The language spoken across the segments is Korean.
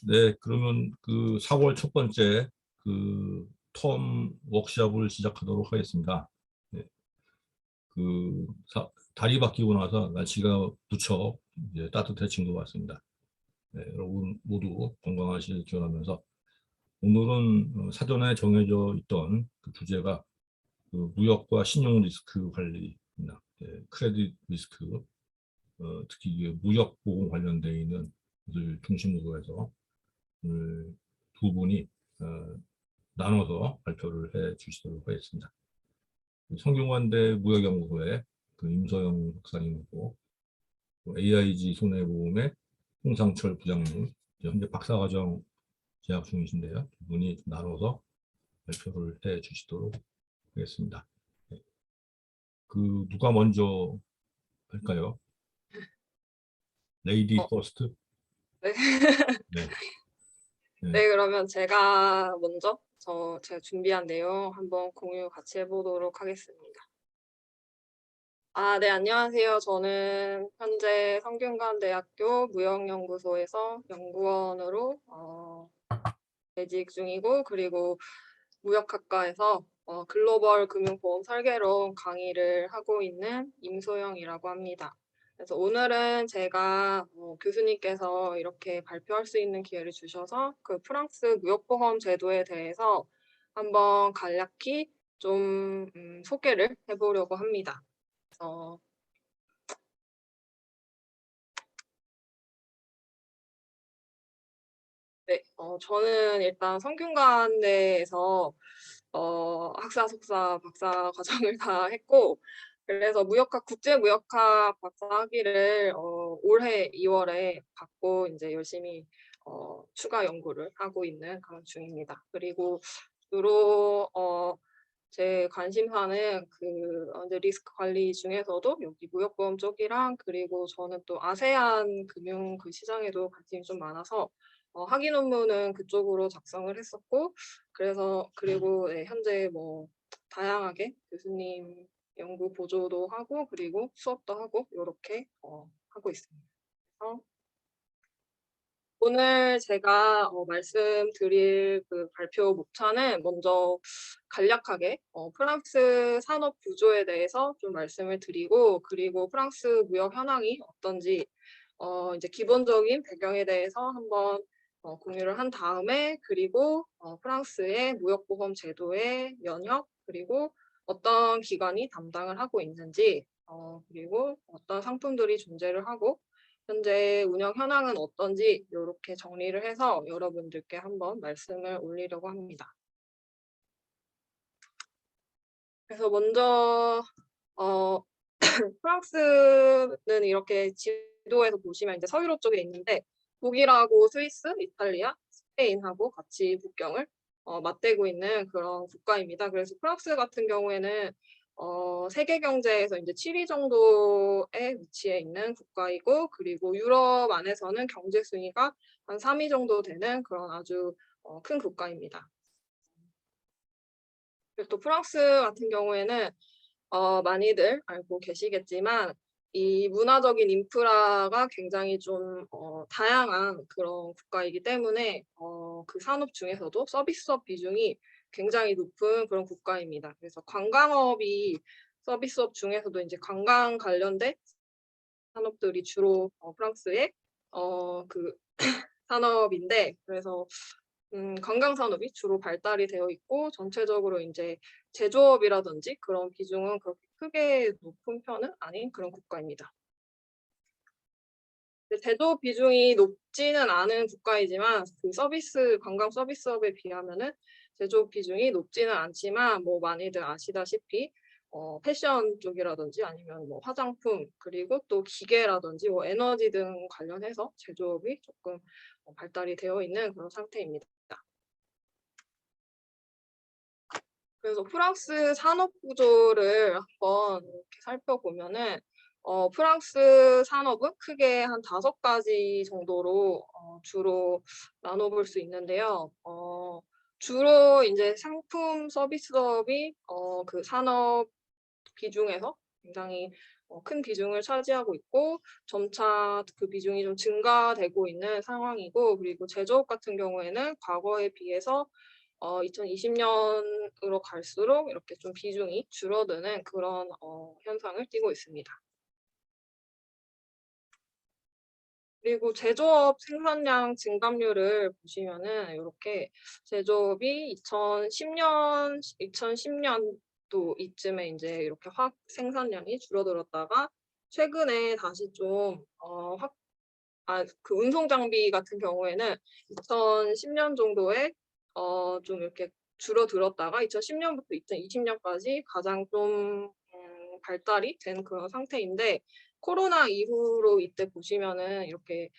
네, 그러면 그 4월 첫 번째 그 텀 워크숍을 시작하도록 하겠습니다. 네, 달이 바뀌고 나서 날씨가 무척 이제 따뜻해진 것 같습니다. 네, 여러분 모두 건강하시길 기원하면서 오늘은 사전에 정해져 있던 그 주제가 그 무역과 신용 리스크 관리입니다. 네, 크레딧 리스크, 특히 이게 무역 보험 관련되어 있는 것을 중심으로 해서 오늘 두 분이 나눠서 발표를 해 주시도록 하겠습니다. 성균관대 무역연구소의 그 임서영 박사님이고 AIG 손해보험의 홍상철 부장님, 현재 박사과정 재학 중이신데요. 두 분이 나눠서 발표를 해 주시도록 하겠습니다. 네. 그 누가 먼저 할까요? 레이디 퍼스트? 네. 네. 네. 네, 그러면 제가 먼저 제가 준비한 내용 한번 공유 같이 해보도록 하겠습니다. 네, 안녕하세요. 저는 현재 성균관대학교 무역연구소에서 연구원으로 재직 중이고, 그리고 무역학과에서 글로벌 금융보험 설계론 강의를 하고 있는 임소영이라고 합니다. 그래서 오늘은 제가 교수님께서 이렇게 발표할 수 있는 기회를 주셔서 그 프랑스 무역보험 제도에 대해서 한번 간략히 좀 소개를 해보려고 합니다. 네, 저는 일단 성균관대에서 학사, 석사, 박사 과정을 다 했고, 그래서 국제무역학 박사 학위를 올해 2월에 받고 이제 열심히 추가 연구를 하고 있는 그런 중입니다. 그리고 주로 제 관심사는 그 리스크 관리 중에서도 여기 무역보험 쪽이랑, 그리고 저는 또 아세안 금융 그 시장에도 관심이 좀 많아서 학위 논문은 그쪽으로 작성을 했었고, 그리고 네, 현재 뭐 다양하게 교수님 연구 보조도 하고, 그리고 수업도 하고, 이렇게 하고 있습니다. 그래서 오늘 제가 말씀드릴 그 발표 목차는 먼저 간략하게 프랑스 산업 구조에 대해서 좀 말씀을 드리고, 그리고 프랑스 무역 현황이 어떤지 이제 기본적인 배경에 대해서 한번 공유를 한 다음에, 그리고 프랑스의 무역보험 제도의 면역, 그리고 어떤 기관이 담당을 하고 있는지, 그리고 어떤 상품들이 존재를 하고 현재 운영 현황은 어떤지 이렇게 정리를 해서 여러분들께 한번 말씀을 올리려고 합니다. 그래서 먼저 프랑스는 이렇게 지도에서 보시면 이제 서유럽 쪽에 있는데, 독일하고 스위스, 이탈리아, 스페인하고 같이 국경을 맞대고 있는 그런 국가입니다. 그래서 프랑스 같은 경우에는 세계 경제에서 이제 7위 정도에 위치해 있는 국가이고, 그리고 유럽 안에서는 경제 순위가 한 3위 정도 되는 그런 아주 큰 국가입니다. 그리고 또 프랑스 같은 경우에는 많이들 알고 계시겠지만 이 문화적인 인프라가 굉장히 좀 다양한 그런 국가이기 때문에 그 산업 중에서도 서비스업 비중이 굉장히 높은 그런 국가입니다. 그래서 관광업이 서비스업 중에서도 이제 관광 관련된 산업들이 주로 프랑스의 그 산업인데, 그래서 관광 산업이 주로 발달이 되어 있고, 전체적으로 이제 제조업이라든지 그런 비중은 그렇게 크게 높은 편은 아닌 그런 국가입니다. 제조업 비중이 높지는 않은 국가이지만 그 관광 서비스업에 비하면은 제조업 비중이 높지는 않지만, 뭐 많이들 아시다시피 패션 쪽이라든지 아니면 뭐 화장품, 그리고 또 기계라든지 뭐 에너지 등 관련해서 제조업이 조금 발달이 되어 있는 그런 상태입니다. 그래서 프랑스 산업 구조를 한번 이렇게 살펴보면은 프랑스 산업은 크게 한 5가지 정도로 주로 나눠볼 수 있는데요. 주로 이제 상품 서비스업이 그 산업 비중에서 굉장히 큰 비중을 차지하고 있고 점차 그 비중이 좀 증가되고 있는 상황이고, 그리고 제조업 같은 경우에는 과거에 비해서 2020년으로 갈수록 이렇게 좀 비중이 줄어드는 그런 현상을 띠고 있습니다. 그리고 제조업 생산량 증감률을 보시면은 이렇게 제조업이 2010년도 이쯤에 이제 이렇게 확 생산량이 줄어들었다가 최근에 다시 좀 그 운송 장비 같은 경우에는 2010년 정도에 좀 이렇게 줄어들었다가 2010년부터 2020년까지 가장 좀 발달이 된 그런 상태인데, 코로나 이후로 이때 보시면은 이렇게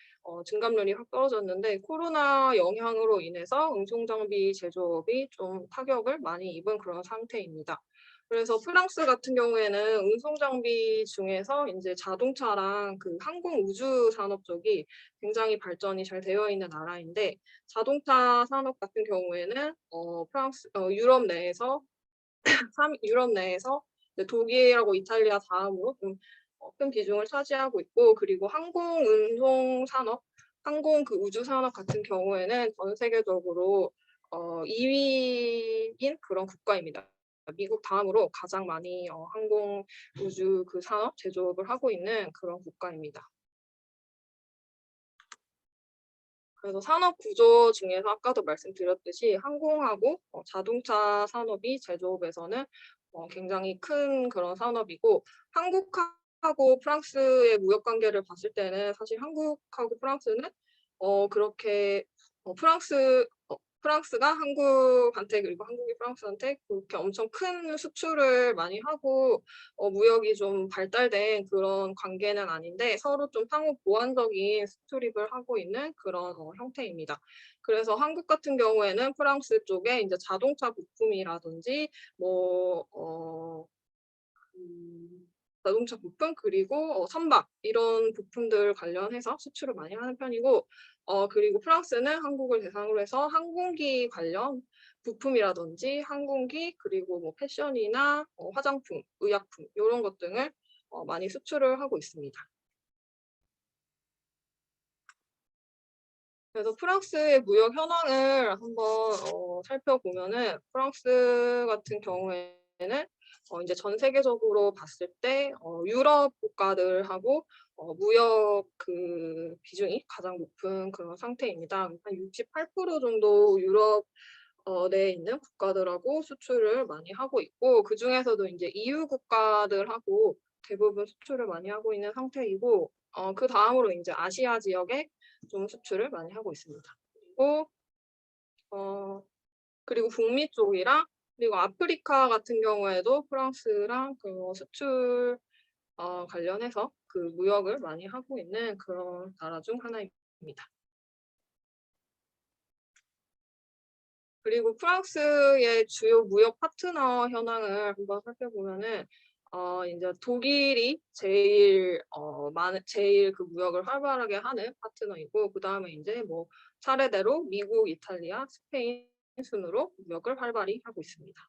증감률이 확 떨어졌는데, 코로나 영향으로 인해서 운송 장비 제조업이 좀 타격을 많이 입은 그런 상태입니다. 그래서 프랑스 같은 경우에는 운송 장비 중에서 이제 자동차랑 그 항공 우주 산업 쪽이 굉장히 발전이 잘 되어 있는 나라인데, 자동차 산업 같은 경우에는 유럽 내에서 유럽 내에서 이제 독일하고 이탈리아 다음으로 좀 큰 비중을 차지하고 있고, 그리고 항공 운송 산업, 항공 그 우주 산업 같은 경우에는 전 세계적으로 2위인 그런 국가입니다. 미국 다음으로 가장 많이 항공 우주 그 산업 제조업을 하고 있는 그런 국가입니다. 그래서 산업 구조 중에서 아까도 말씀드렸듯이 항공하고 자동차 산업이 제조업에서는 굉장히 큰 그런 산업이고, 한국하고 프랑스의 무역 관계를 봤을 때는 사실 한국하고 프랑스는 그렇게 프랑스가 한국한테, 그리고 한국이 프랑스한테 그렇게 엄청 큰 수출을 많이 하고 무역이 좀 발달된 그런 관계는 아닌데, 서로 좀 상호 보완적인 수출입을 하고 있는 그런 형태입니다. 그래서 한국 같은 경우에는 프랑스 쪽에 이제 자동차 부품이라든지 뭐 자동차 부품, 그리고 선박 이런 부품들 관련해서 수출을 많이 하는 편이고, 그리고 프랑스는 한국을 대상으로 해서 항공기 관련 부품이라든지 항공기, 그리고 뭐 패션이나 화장품, 의약품 이런 것 등을 많이 수출을 하고 있습니다. 그래서 프랑스의 무역 현황을 한번 살펴보면은, 프랑스 같은 경우에는 이제 전 세계적으로 봤을 때 유럽 국가들하고 무역 그 비중이 가장 높은 그런 상태입니다. 한 68% 정도 유럽 내에 있는 국가들하고 수출을 많이 하고 있고, 그 중에서도 이제 EU 국가들하고 대부분 수출을 많이 하고 있는 상태이고, 그 다음으로 이제 아시아 지역에 좀 수출을 많이 하고 있습니다. 그리고 그리고 북미 쪽이랑, 그리고 아프리카 같은 경우에도 프랑스랑 그 수출 관련해서 그 무역을 많이 하고 있는 그런 나라 중 하나입니다. 그리고 프랑스의 주요 무역 파트너 현황을 한번 살펴보면은 이제 독일이 제일 그 무역을 활발하게 하는 파트너이고, 그 다음에 이제 뭐 차례대로 미국, 이탈리아, 스페인 순으로 무역을 활발히 하고 있습니다.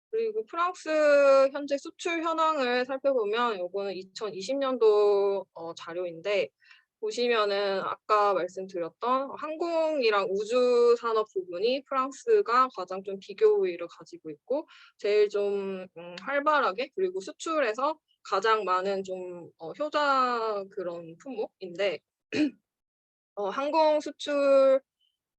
그리고 프랑스 현재 수출 현황을 살펴보면, 요거는 2020년도 자료인데, 보시면은 아까 말씀드렸던 항공이랑 우주 산업 부분이 프랑스가 가장 좀 비교 우위를 가지고 있고, 제일 좀 활발하게, 그리고 수출에서 가장 많은 좀 효자 그런 품목인데,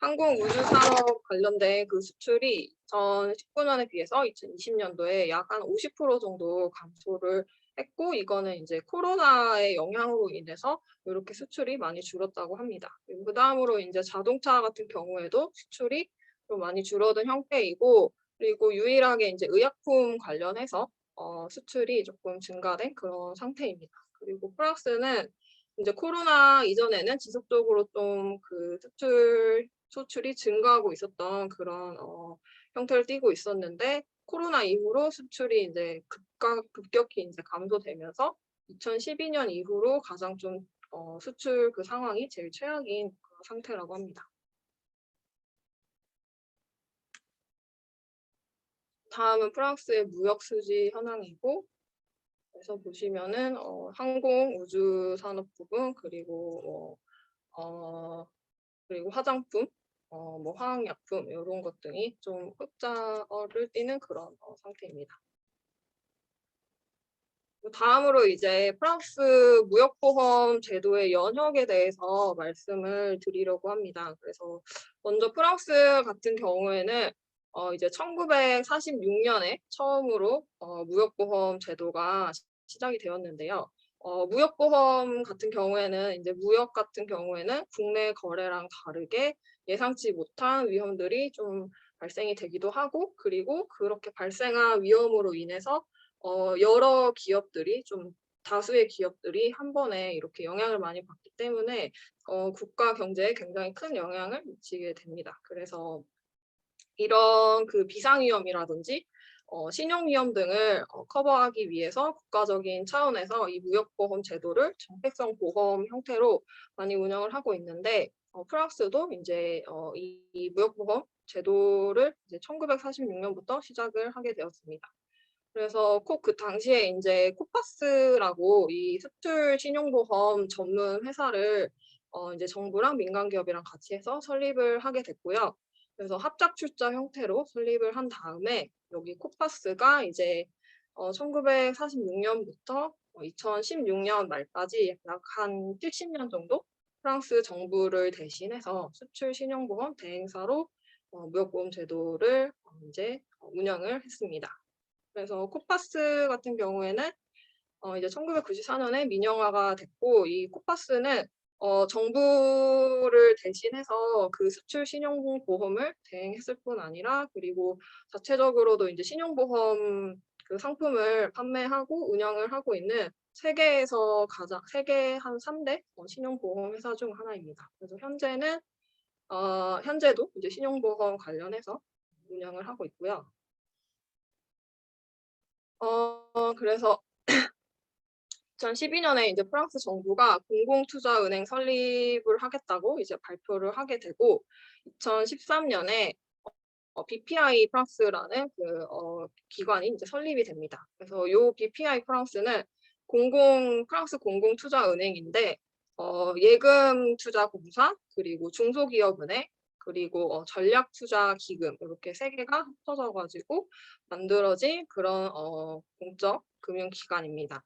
항공 우주 산업 관련된 그 수출이 전 19년에 비해서 2020년도에 약 한 50% 정도 감소를 했고, 이거는 이제 코로나의 영향으로 인해서 이렇게 수출이 많이 줄었다고 합니다. 그리고 그 다음으로 이제 자동차 같은 경우에도 수출이 좀 많이 줄어든 형태이고, 그리고 유일하게 이제 의약품 관련해서 수출이 조금 증가된 그런 상태입니다. 그리고 프랑스는 이제 코로나 이전에는 지속적으로 좀 그 수출이 증가하고 있었던 그런 형태를 띠고 있었는데, 코로나 이후로 수출이 이제 급격히 이제 감소되면서 2012년 이후로 가장 좀 수출 그 상황이 제일 최악인 그런 상태라고 합니다. 다음은 프랑스의 무역 수지 현황이고, 그래서 보시면은 항공 우주 산업 부분, 그리고 그리고 화장품, 뭐 화학약품 이런 것 등이 좀 흑자를 띠는 그런 상태입니다. 다음으로 이제 프랑스 무역보험 제도의 연혁에 대해서 말씀을 드리려고 합니다. 그래서 먼저 프랑스 같은 경우에는 이제 1946년에 처음으로 무역보험 제도가 시작이 되었는데요. 무역보험 같은 경우에는 이제 무역 같은 경우에는 국내 거래랑 다르게 예상치 못한 위험들이 좀 발생이 되기도 하고, 그리고 그렇게 발생한 위험으로 인해서 여러 기업들이 좀 다수의 기업들이 한 번에 이렇게 영향을 많이 받기 때문에 국가 경제에 굉장히 큰 영향을 미치게 됩니다. 그래서 이런 그 비상위험이라든지 신용위험 등을 커버하기 위해서 국가적인 차원에서 이 무역보험 제도를 정책성 보험 형태로 많이 운영을 하고 있는데, 프랑스도 이제 이 무역보험 제도를 이제 1946년부터 시작을 하게 되었습니다. 그래서 꼭 그 당시에 이제 코파스라고 이 수출 신용보험 전문 회사를 이제 정부랑 민간 기업이랑 같이 해서 설립을 하게 됐고요. 그래서 합작 출자 형태로 설립을 한 다음에 여기 코파스가 이제 1946년부터 2016년 말까지 약 한 70년 정도 프랑스 정부를 대신해서 수출 신용보험 대행사로 무역보험 제도를 이제 운영을 했습니다. 그래서 코파스 같은 경우에는 이제 1994년에 민영화가 됐고, 이 코파스는 정부를 대신해서 그 수출 신용보험을 대행했을 뿐 아니라, 그리고 자체적으로도 이제 신용보험 그 상품을 판매하고 운영을 하고 있는 세계 한 3대 신용보험 회사 중 하나입니다. 그래서 현재도 이제 신용보험 관련해서 운영을 하고 있고요. 그래서 2012년에 이제 프랑스 정부가 공공투자은행 설립을 하겠다고 이제 발표를 하게 되고, 2013년에 BPI 프랑스라는 기관이 이제 설립이 됩니다. 그래서 요 BPI 프랑스는 프랑스 공공투자은행인데, 예금투자공사, 그리고 중소기업은행, 그리고 전략투자기금 이렇게 세 개가 합쳐져 가지고 만들어진 그런 공적 금융기관입니다.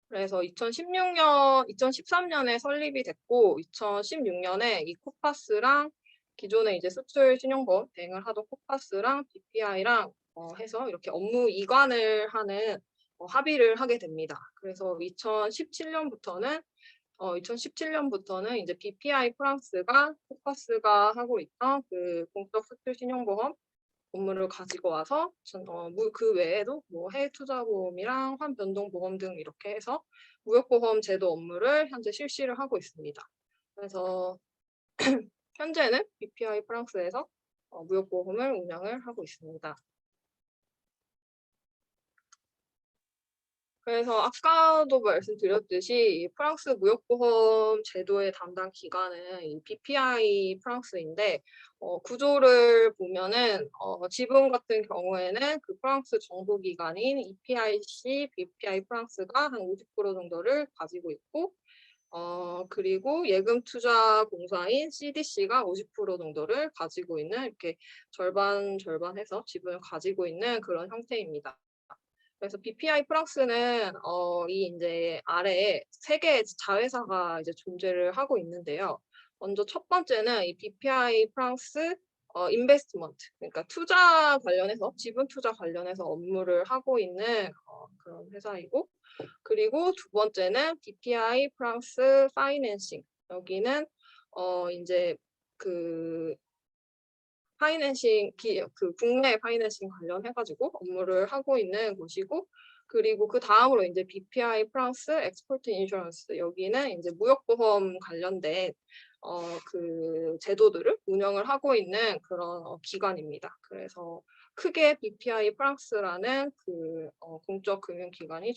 그래서 2013년에 설립이 됐고, 2016년에 이 코파스랑 기존에 이제 수출 신용보험 대행을 하던 코파스랑 BPI랑 해서 이렇게 업무 이관을 하는 합의를 하게 됩니다. 그래서 2017년부터는 이제 BPI 프랑스가 코파스가 하고 있던 그 공적 수출 신용보험 업무를 가지고 와서 그 외에도 뭐 해외 투자보험이랑 환변동보험 등 이렇게 해서 무역보험 제도 업무를 현재 실시를 하고 있습니다. 그래서 현재는 BPI 프랑스에서 무역보험을 운영을 하고 있습니다. 그래서 아까도 말씀드렸듯이 이 프랑스 무역보험 제도의 담당 기관은 이 BPI 프랑스인데, 구조를 보면은 지분 같은 경우에는 그 프랑스 정부기관인 EPIC, BPI 프랑스가 한 50% 정도를 가지고 있고, 그리고 예금투자공사인 CDC가 50% 정도를 가지고 있는, 이렇게 절반 해서 지분을 가지고 있는 그런 형태입니다. 그래서 BPI 프랑스는 이 이제 아래에 세 개의 자회사가 이제 존재를 하고 있는데요. 먼저 첫 번째는 이 BPI 프랑스 인베스트먼트, 그러니까 투자 관련해서 지분 투자 관련해서 업무를 하고 있는 그런 회사이고, 그리고 두 번째는 BPI 프랑스 파이낸싱, 여기는 이제 그 국내 파이낸싱 관련해가지고 업무를 하고 있는 곳이고, 그리고 그 다음으로 이제 BPI 프랑스 엑스포트 인슈런스, 여기는 이제 무역보험 관련된 그 제도들을 운영을 하고 있는 그런 기관입니다. 그래서 크게 BPI 프랑스라는 그 공적 금융기관이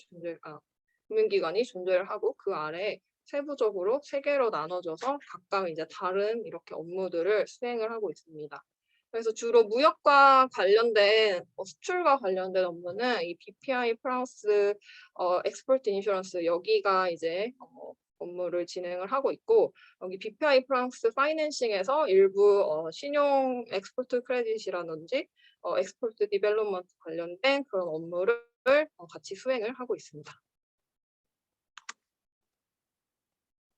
존재를 하고, 그 아래 세부적으로 세 개로 나눠져서 각각 이제 다른 이렇게 업무들을 수행을 하고 있습니다. 그래서 주로 무역과 관련된 수출과 관련된 업무는 이 BPI 프랑스 엑스포트 인슈런스 여기가 이제 업무를 진행을 하고 있고, 여기 BPI 프랑스 파이낸싱에서 일부 신용 엑스포트 크레딧이라든지 엑스포트 디벨롭먼트 관련된 그런 업무를 같이 수행을 하고 있습니다.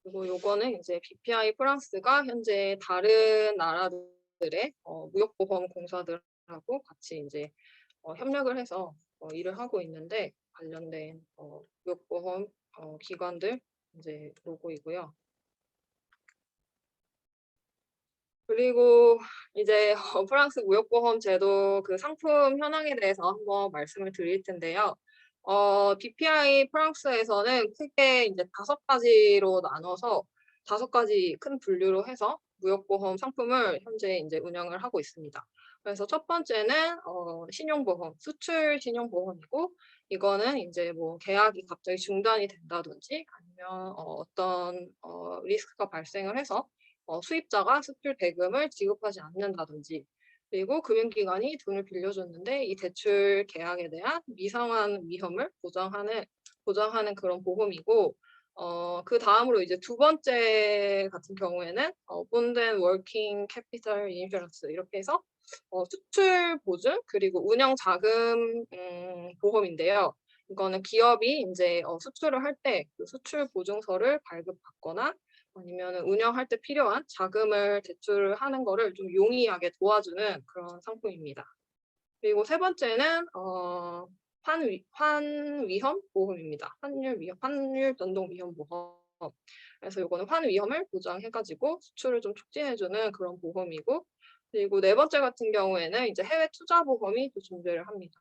그리고 요거는 이제 BPI 프랑스가 현재 다른 나라들의 무역보험 공사들하고 같이 이제 협력을 해서 일을 하고 있는데, 관련된 무역보험 기관들 이제 로고이고요. 그리고 이제 프랑스 무역보험 제도 그 상품 현황에 대해서 한번 말씀을 드릴 텐데요. BPI 프랑스에서는 크게 이제 5가지로 나눠서 5가지 큰 분류로 해서 무역보험 상품을 현재 이제 운영을 하고 있습니다. 그래서 첫 번째는 신용보험, 수출 신용보험이고, 이거는 이제 뭐 계약이 갑자기 중단이 된다든지 아니면 어떤 리스크가 발생을 해서 수입자가 수출 대금을 지급하지 않는다든지, 그리고 금융기관이 돈을 빌려줬는데 이 대출 계약에 대한 미상환 위험을 보장하는 그런 보험이고, 그 다음으로 이제 두 번째 같은 경우에는 Bond and Working Capital Insurance 이렇게 해서 수출 보증 그리고 운영 자금 보험인데요. 이거는 기업이 이제 수출을 할 때 그 수출 보증서를 발급받거나 아니면 운영할 때 필요한 자금을 대출하는 거를 좀 용이하게 도와주는 그런 상품입니다. 그리고 세 번째는 환위험 보험입니다. 환율 변동 위험 보험. 그래서 이거는 환 위험을 보장해가지고 수출을 좀 촉진해주는 그런 보험이고, 그리고 네 번째 같은 경우에는 이제 해외 투자 보험이 또 존재를 합니다.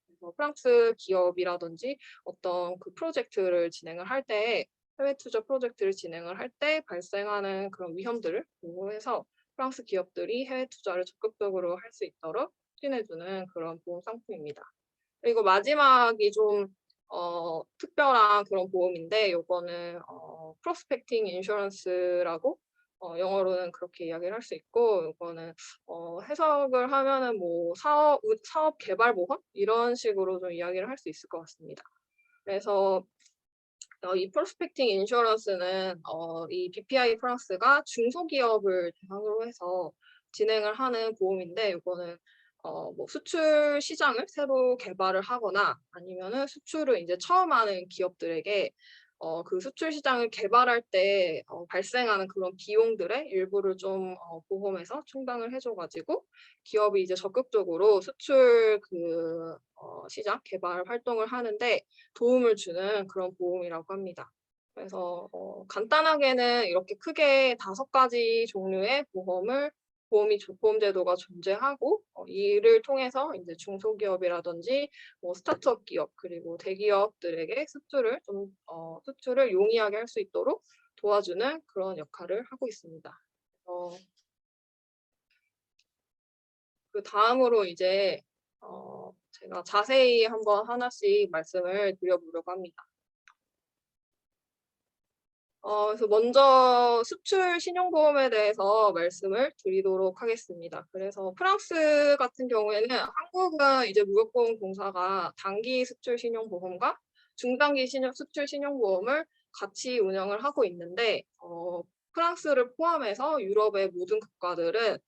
그래서 프랑스 기업이라든지 어떤 그 프로젝트를 진행을 할 때, 해외 투자 프로젝트를 진행을 할 때 발생하는 그런 위험들을 보호해서 프랑스 기업들이 해외 투자를 적극적으로 할 수 있도록 촉진해주는 그런 보험 상품입니다. 그리고 마지막이 좀 특별한 그런 보험인데, 요거는 프로스펙팅 인슈런스라고 영어로는 그렇게 이야기를 할 수 있고, 요거는 해석을 하면은 뭐 사업 개발 보험 이런 식으로 좀 이야기를 할 수 있을 것 같습니다. 그래서 이 프로스펙팅 인슈런스는 이 BPI 프랑스가 중소기업을 대상으로 해서 진행을 하는 보험인데, 이거는 뭐 수출 시장을 새로 개발을 하거나 아니면은 수출을 이제 처음 하는 기업들에게 그 수출 시장을 개발할 때 발생하는 그런 비용들의 일부를 좀 보험에서 충당을 해줘가지고 기업이 이제 적극적으로 수출 그 시장 개발 활동을 하는데 도움을 주는 그런 보험이라고 합니다. 그래서 간단하게는 이렇게 크게 5가지 종류의 보험 제도가 존재하고, 이를 통해서 이제 중소기업이라든지 뭐 스타트업 기업 그리고 대기업들에게 수출을 용이하게 할 수 있도록 도와주는 그런 역할을 하고 있습니다. 그 다음으로 이제 제가 자세히 한번 하나씩 말씀을 드려보려고 합니다. 그래서 먼저 수출 신용보험에 대해서 말씀을 드리도록 하겠습니다. 그래서 프랑스 같은 경우에는 한국은 이제 무역보험공사가 단기 수출 신용보험과 중단기 수출 신용보험을 같이 운영을 하고 있는데, 프랑스를 포함해서 유럽의 모든 국가들은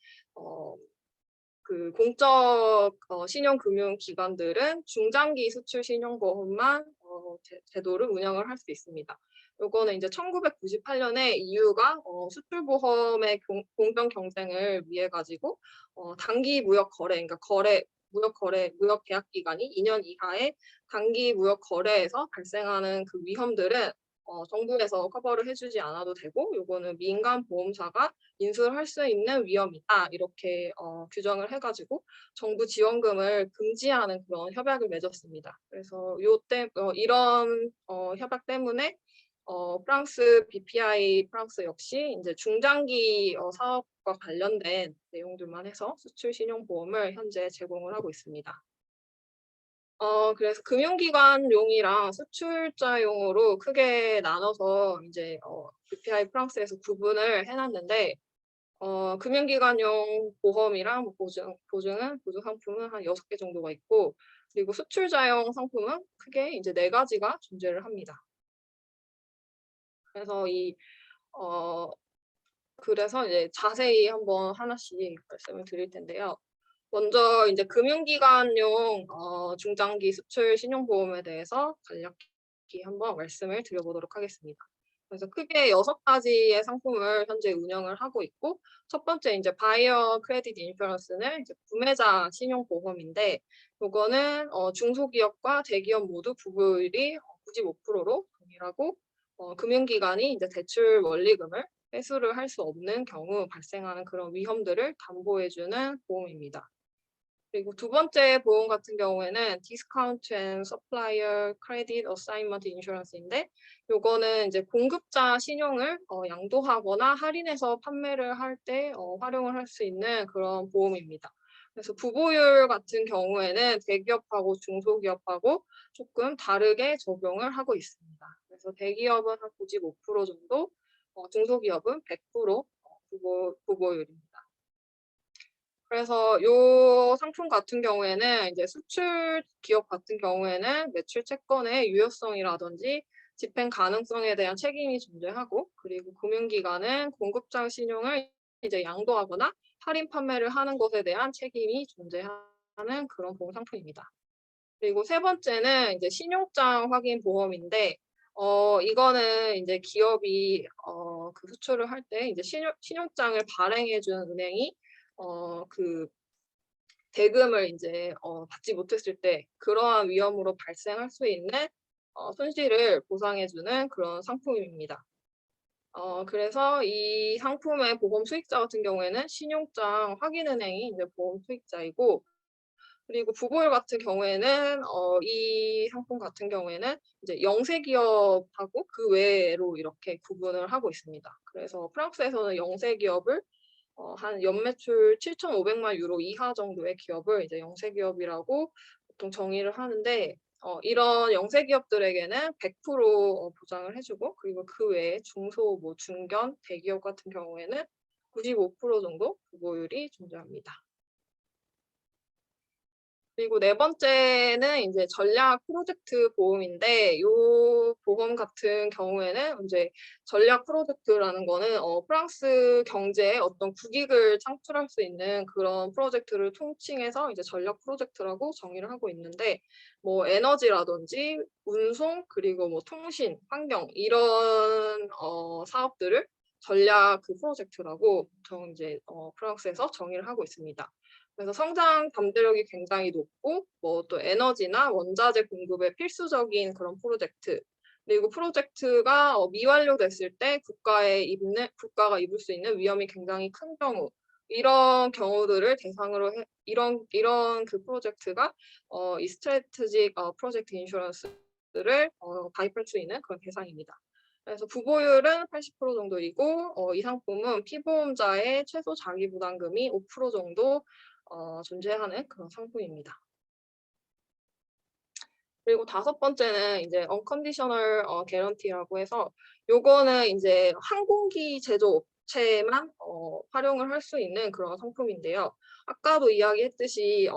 그 공적 신용금융기관들은 중장기 수출 신용보험만 제도를 운영을 할 수 있습니다. 요거는 이제 1998년에 EU가 수출보험의 공정 경쟁을 위해 가지고 단기 무역 거래, 그러니까 무역 계약 기간이 2년 이하의 단기 무역 거래에서 발생하는 그 위험들은 정부에서 커버를 해주지 않아도 되고, 요거는 민간 보험사가 인수를 할 수 있는 위험이다 이렇게 규정을 해가지고 정부 지원금을 금지하는 그런 협약을 맺었습니다. 그래서 이런 협약 때문에 프랑스 BPI 프랑스 역시 이제 중장기 사업과 관련된 내용들만 해서 수출 신용보험을 현재 제공을 하고 있습니다. 그래서 금융기관용이랑 수출자용으로 크게 나눠서 이제 BPI 프랑스에서 구분을 해놨는데, 금융기관용 보험이랑 뭐 보증 상품은 한 6개 정도가 있고, 그리고 수출자용 상품은 크게 이제 4가지가 존재를 합니다. 그래서 어, 그래서 이제 자세히 한번 하나씩 말씀을 드릴 텐데요. 먼저 이제 금융기관용 중장기 수출 신용보험에 대해서 간략히 한번 말씀을 드려보도록 하겠습니다. 그래서 크게 6가지의 상품을 현재 운영을 하고 있고, 첫 번째 이제 바이어 크레딧 인슈런스는 이제 구매자 신용보험인데, 요거는 중소기업과 대기업 모두 부부율이 95%로 동일하고, 금융기관이 이제 대출 원리금을 회수를 할 수 없는 경우 발생하는 그런 위험들을 담보해주는 보험입니다. 그리고 두 번째 보험 같은 경우에는 디스카운트 앤 서플라이어 크레딧 어사인먼트 인슈런스인데, 요거는 이제 공급자 신용을 양도하거나 할인해서 판매를 할 때 활용을 할 수 있는 그런 보험입니다. 그래서 부보율 같은 경우에는 대기업하고 중소기업하고 조금 다르게 적용을 하고 있습니다. 그래서 대기업은 한 95% 정도, 중소기업은 100% 부보율입니다. 그래서 요 상품 같은 경우에는 이제 수출 기업 같은 경우에는 매출 채권의 유효성이라든지 집행 가능성에 대한 책임이 존재하고, 그리고 금융기관은 공급자 신용을 이제 양도하거나 할인 판매를 하는 것에 대한 책임이 존재하는 그런 보험 상품입니다. 그리고 세 번째는 이제 신용장 확인 보험인데, 이거는 이제 기업이 그 수출을 할 때 이제 신용장을 발행해 준 은행이 그 대금을 이제 받지 못했을 때 그러한 위험으로 발생할 수 있는 손실을 보상해 주는 그런 상품입니다. 그래서 이 상품의 보험 수익자 같은 경우에는 신용장 확인은행이 이제 보험 수익자이고, 그리고 부보율 같은 경우에는 이 상품 같은 경우에는 이제 영세 기업하고 그 외로 이렇게 구분을 하고 있습니다. 그래서 프랑스에서는 영세 기업을 한 연매출 7,500만 유로 이하 정도의 기업을 이제 영세 기업이라고 보통 정의를 하는데, 이런 영세 기업들에게는 100% 보장을 해주고, 그리고 그 외에 중소, 뭐 중견, 대기업 같은 경우에는 95% 정도 부보율이 존재합니다. 그리고 네 번째는 이제 전략 프로젝트 보험인데, 요 보험 같은 경우에는 이제 전략 프로젝트라는 거는 프랑스 경제에 어떤 국익을 창출할 수 있는 그런 프로젝트를 통칭해서 이제 전략 프로젝트라고 정의를 하고 있는데, 뭐 에너지라든지 운송, 그리고 뭐 통신, 환경 이런 사업들을 전략 그 프로젝트라고 보통 이제 프랑스에서 정의를 하고 있습니다. 그래서 성장 잠재력이 굉장히 높고, 뭐 또 에너지나 원자재 공급에 필수적인 그런 프로젝트, 그리고 프로젝트가 미완료됐을 때 국가가 입을 수 있는 위험이 굉장히 큰 경우, 이런 경우들을 대상으로 이런 그 프로젝트가 이 스트래티직 프로젝트 인슈런스를 가입할 수 있는 그런 대상입니다. 그래서 부보율은 80% 정도이고, 이 상품은 피보험자의 최소 자기 부담금이 5% 정도 존재하는 그런 상품입니다. 그리고 다섯 번째는 이제 unconditional guarantee라고 해서, 요거는 이제 항공기 제조 업체만 활용을 할 수 있는 그런 상품인데요. 아까도 이야기했듯이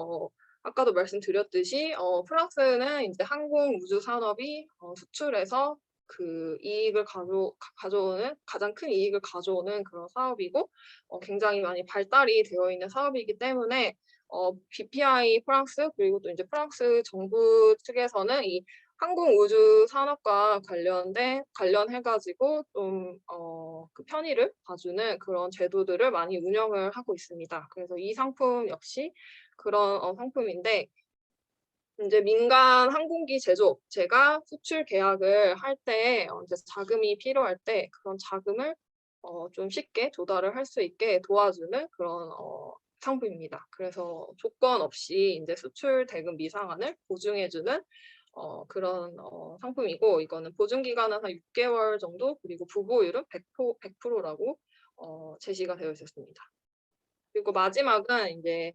아까도 말씀드렸듯이 프랑스는 이제 항공 우주 산업이 수출해서 그 이익을 가져오는 가장 큰 이익을 가져오는 그런 사업이고, 굉장히 많이 발달이 되어 있는 사업이기 때문에 BPI 프랑스, 그리고 또 이제 프랑스 정부 측에서는 이 항공 우주 산업과 관련해가지고 좀 그 편의를 봐주는 그런 제도들을 많이 운영을 하고 있습니다. 그래서 이 상품 역시 그런 상품인데, 이제 민간 항공기 제조업체가 수출 계약을 할 때 이제 자금이 필요할 때 그런 자금을 좀 쉽게 조달을 할 수 있게 도와주는 그런 상품입니다. 그래서 조건 없이 이제 수출 대금 미상환을 보증해주는 그런 상품이고, 이거는 보증 기간은 한 6개월 정도, 그리고 부보율은 100%라고 제시가 되어 있었습니다. 그리고 마지막은 이제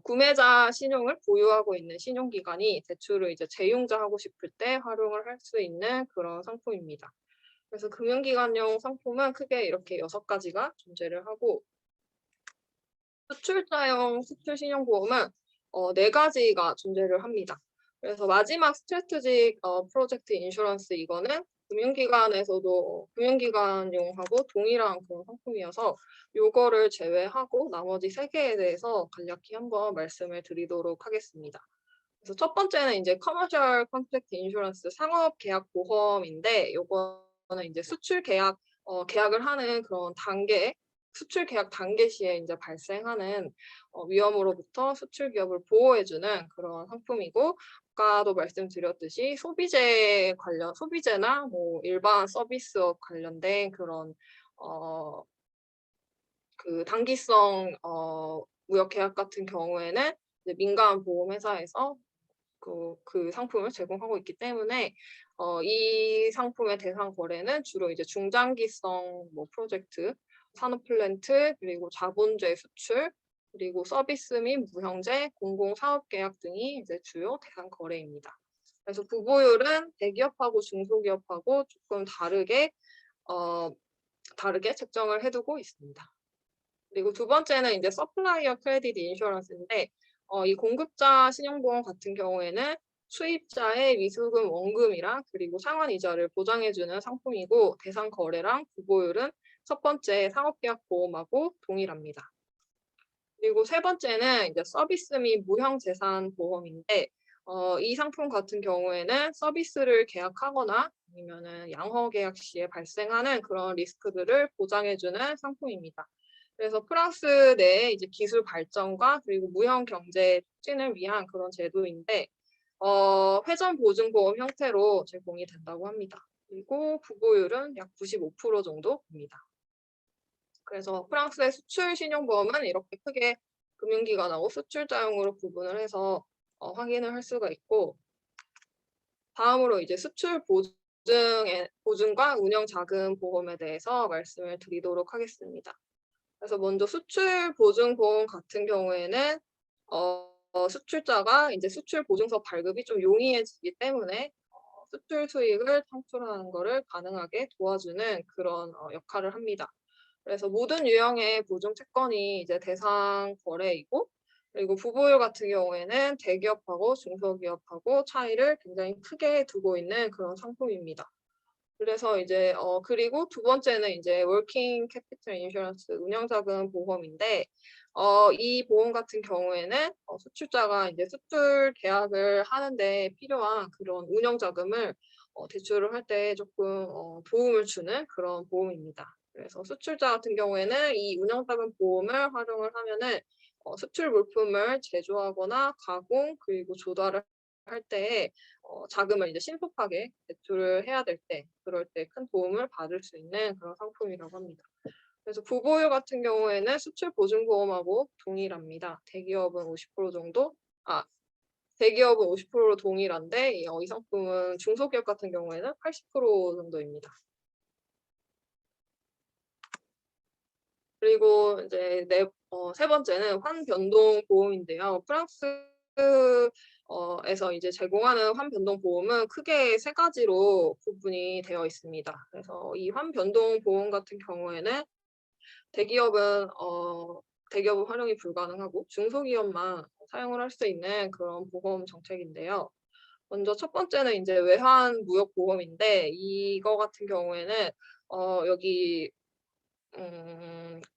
구매자 신용을 보유하고 있는 신용기관이 대출을 이제 재융자하고 싶을 때 활용을 할 수 있는 그런 상품입니다. 그래서 금융기관용 상품은 크게 이렇게 6가지가 존재를 하고, 수출자용 수출신용보험은 4가지가 존재를 합니다. 그래서 마지막 스트래테직 프로젝트 인슈런스 이거는 금융기관용하고 동일한 그런 상품이어서 요거를 제외하고 나머지 3개에 대해서 간략히 한번 말씀을 드리도록 하겠습니다. 그래서 첫 번째는 이제 커머셜 컨트랙트 인슈런스 상업 계약 보험인데 요거는 이제 수출 계약 계약을 하는 그런 단계 수출 계약 단계 시에 이제 발생하는 위험으로부터 수출 기업을 보호해주는 그런 상품이고 아까도 말씀드렸듯이 소비재나 뭐 일반 서비스업 관련된 그런 그 단기성 무역 계약 같은 경우에는 이제 민간 보험 회사에서 그 상품을 제공하고 있기 때문에 이 상품의 대상 거래는 주로 이제 중장기성 뭐 프로젝트, 산업 플랜트, 그리고 자본주의 수출, 그리고 서비스 및 무형제, 공공사업 계약 등이 이제 주요 대상 거래입니다. 그래서 부보율은 대기업하고 중소기업하고 조금 다르게 책정을 해두고 있습니다. 그리고 두 번째는 이제 서플라이어 크레딧 인슈런스인데 이 공급자 신용보험 같은 경우에는 수입자의 미수금 원금이랑 그리고 상환 이자를 보장해주는 상품이고 대상 거래랑 부보율은 첫 번째 상업계약 보험하고 동일합니다. 그리고 세 번째는 이제 서비스 및 무형재산 보험인데 이 상품 같은 경우에는 서비스를 계약하거나 아니면은 양허 계약 시에 발생하는 그런 리스크들을 보장해주는 상품입니다. 그래서 프랑스 내에 이제 기술 발전과 그리고 무형 경제 촉진을 위한 그런 제도인데 회전 보증 보험 형태로 제공이 된다고 합니다. 그리고 부보율은 약 95% 정도입니다. 그래서 프랑스의 수출 신용보험은 이렇게 크게 금융기관하고 수출자용으로 구분을 해서 확인을 할 수가 있고 다음으로 이제 수출 보증과 운영 자금 보험에 대해서 말씀을 드리도록 하겠습니다. 그래서 먼저 수출 보증 보험 같은 경우에는 수출자가 이제 수출 보증서 발급이 좀 용이해지기 때문에 수출 수익을 창출하는 것을 가능하게 도와주는 그런 역할을 합니다. 그래서 모든 유형의 보증 채권이 이제 대상 거래이고 그리고 부보율 같은 경우에는 대기업하고 중소기업하고 차이를 굉장히 크게 두고 있는 그런 상품입니다. 그래서 이제 그리고 두 번째는 이제 워킹 캐피털 인슈런스 운영자금 보험인데 이 보험 같은 경우에는 수출자가 이제 수출 계약을 하는데 필요한 그런 운영 자금을 대출을 할 때 조금 도움을 주는 그런 보험입니다. 그래서 수출자 같은 경우에는 이 운영 자금 보험을 활용을 하면은 수출 물품을 제조하거나 가공 그리고 조달을 할 때에 자금을 이제 신속하게 대출을 해야 될 때, 그럴 때 큰 도움을 받을 수 있는 그런 상품이라고 합니다. 그래서 부보율 같은 경우에는 수출 보증보험하고 동일합니다. 대기업은 50%로 동일한데 이 상품은 중소기업 같은 경우에는 80% 정도입니다. 그리고 이제 세 번째는 환변동 보험인데요. 프랑스에서 이제 제공하는 환변동 보험은 크게 3가지로 구분이 되어 있습니다. 그래서 이 환변동 보험 같은 경우에는 대기업은 활용이 불가능하고 중소기업만 사용을 할 수 있는 그런 보험 정책인데요. 먼저 첫 번째는 이제 외환 무역 보험인데 이거 같은 경우에는 여기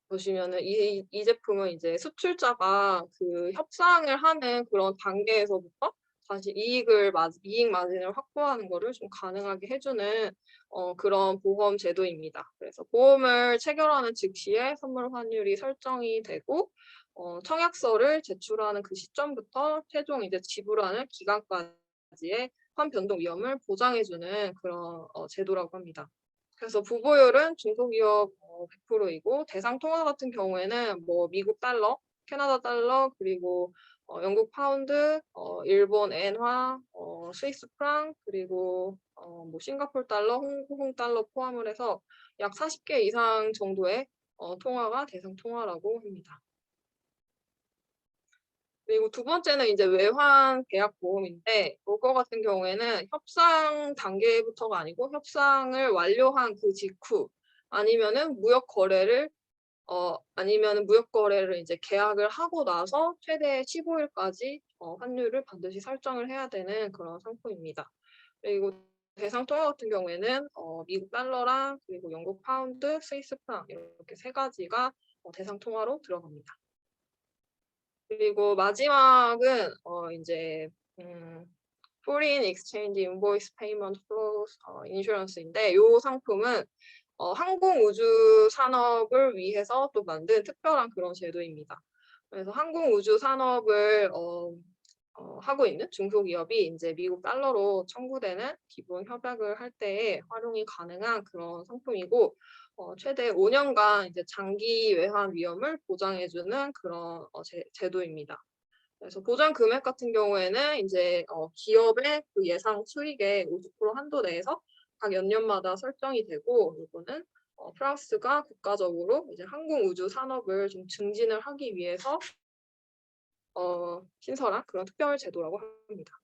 보시면은 이 제품은 이제 수출자가 그 협상을 하는 그런 단계에서부터 다시 이익 마진을 확보하는 거를 좀 가능하게 해주는 그런 보험 제도입니다. 그래서 보험을 체결하는 즉시에 선물 환율이 설정이 되고 청약서를 제출하는 그 시점부터 최종 이제 지불하는 기간까지의 환변동 위험을 보장해주는 그런 제도라고 합니다. 그래서 부보율은 중소기업 100%이고 대상 통화 같은 경우에는 뭐 미국 달러, 캐나다 달러, 그리고 영국 파운드, 일본 엔화, 스위스 프랑, 그리고 뭐 싱가포르 달러, 홍콩 달러 포함을 해서 약 40개 이상 정도의 통화가 대상 통화라고 합니다. 그리고 두 번째는 이제 외환 계약 보험인데 이거 같은 경우에는 협상 단계부터가 아니고 협상을 완료한 그 직후 아니면은 무역 거래를 아니면은 무역 거래를 이제 계약을 하고 나서 최대 15일까지 환율을 반드시 설정을 해야 되는 그런 상품입니다. 그리고 대상 통화 같은 경우에는 미국 달러랑 그리고 영국 파운드, 스위스 프랑 이렇게 세 가지가 대상 통화로 들어갑니다. 그리고 마지막은 인제 Foreign Exchange Invoice Payment Flow Insurance인데 요 상품은 항공우주 산업을 위해서 또 만든 특별한 그런 제도입니다. 그래서 항공우주 산업을 하고 있는 중소기업이 인제 미국 달러로 청구되는 기본 협약을 할 때에 활용이 가능한 그런 상품이고 최대 5년간 이제 장기 외환 위험을 보장해 주는 그런 제도입니다. 그래서 보장 금액 같은 경우에는 인제 기업의 그 예상 수익의 50% 한도 내에서 각 연년마다 설정이 되고 요거는 프랑스가 국가적으로 이제 항공우주 산업을 좀 증진을 하기 위해서 신설한 그런 특별 제도라고 합니다.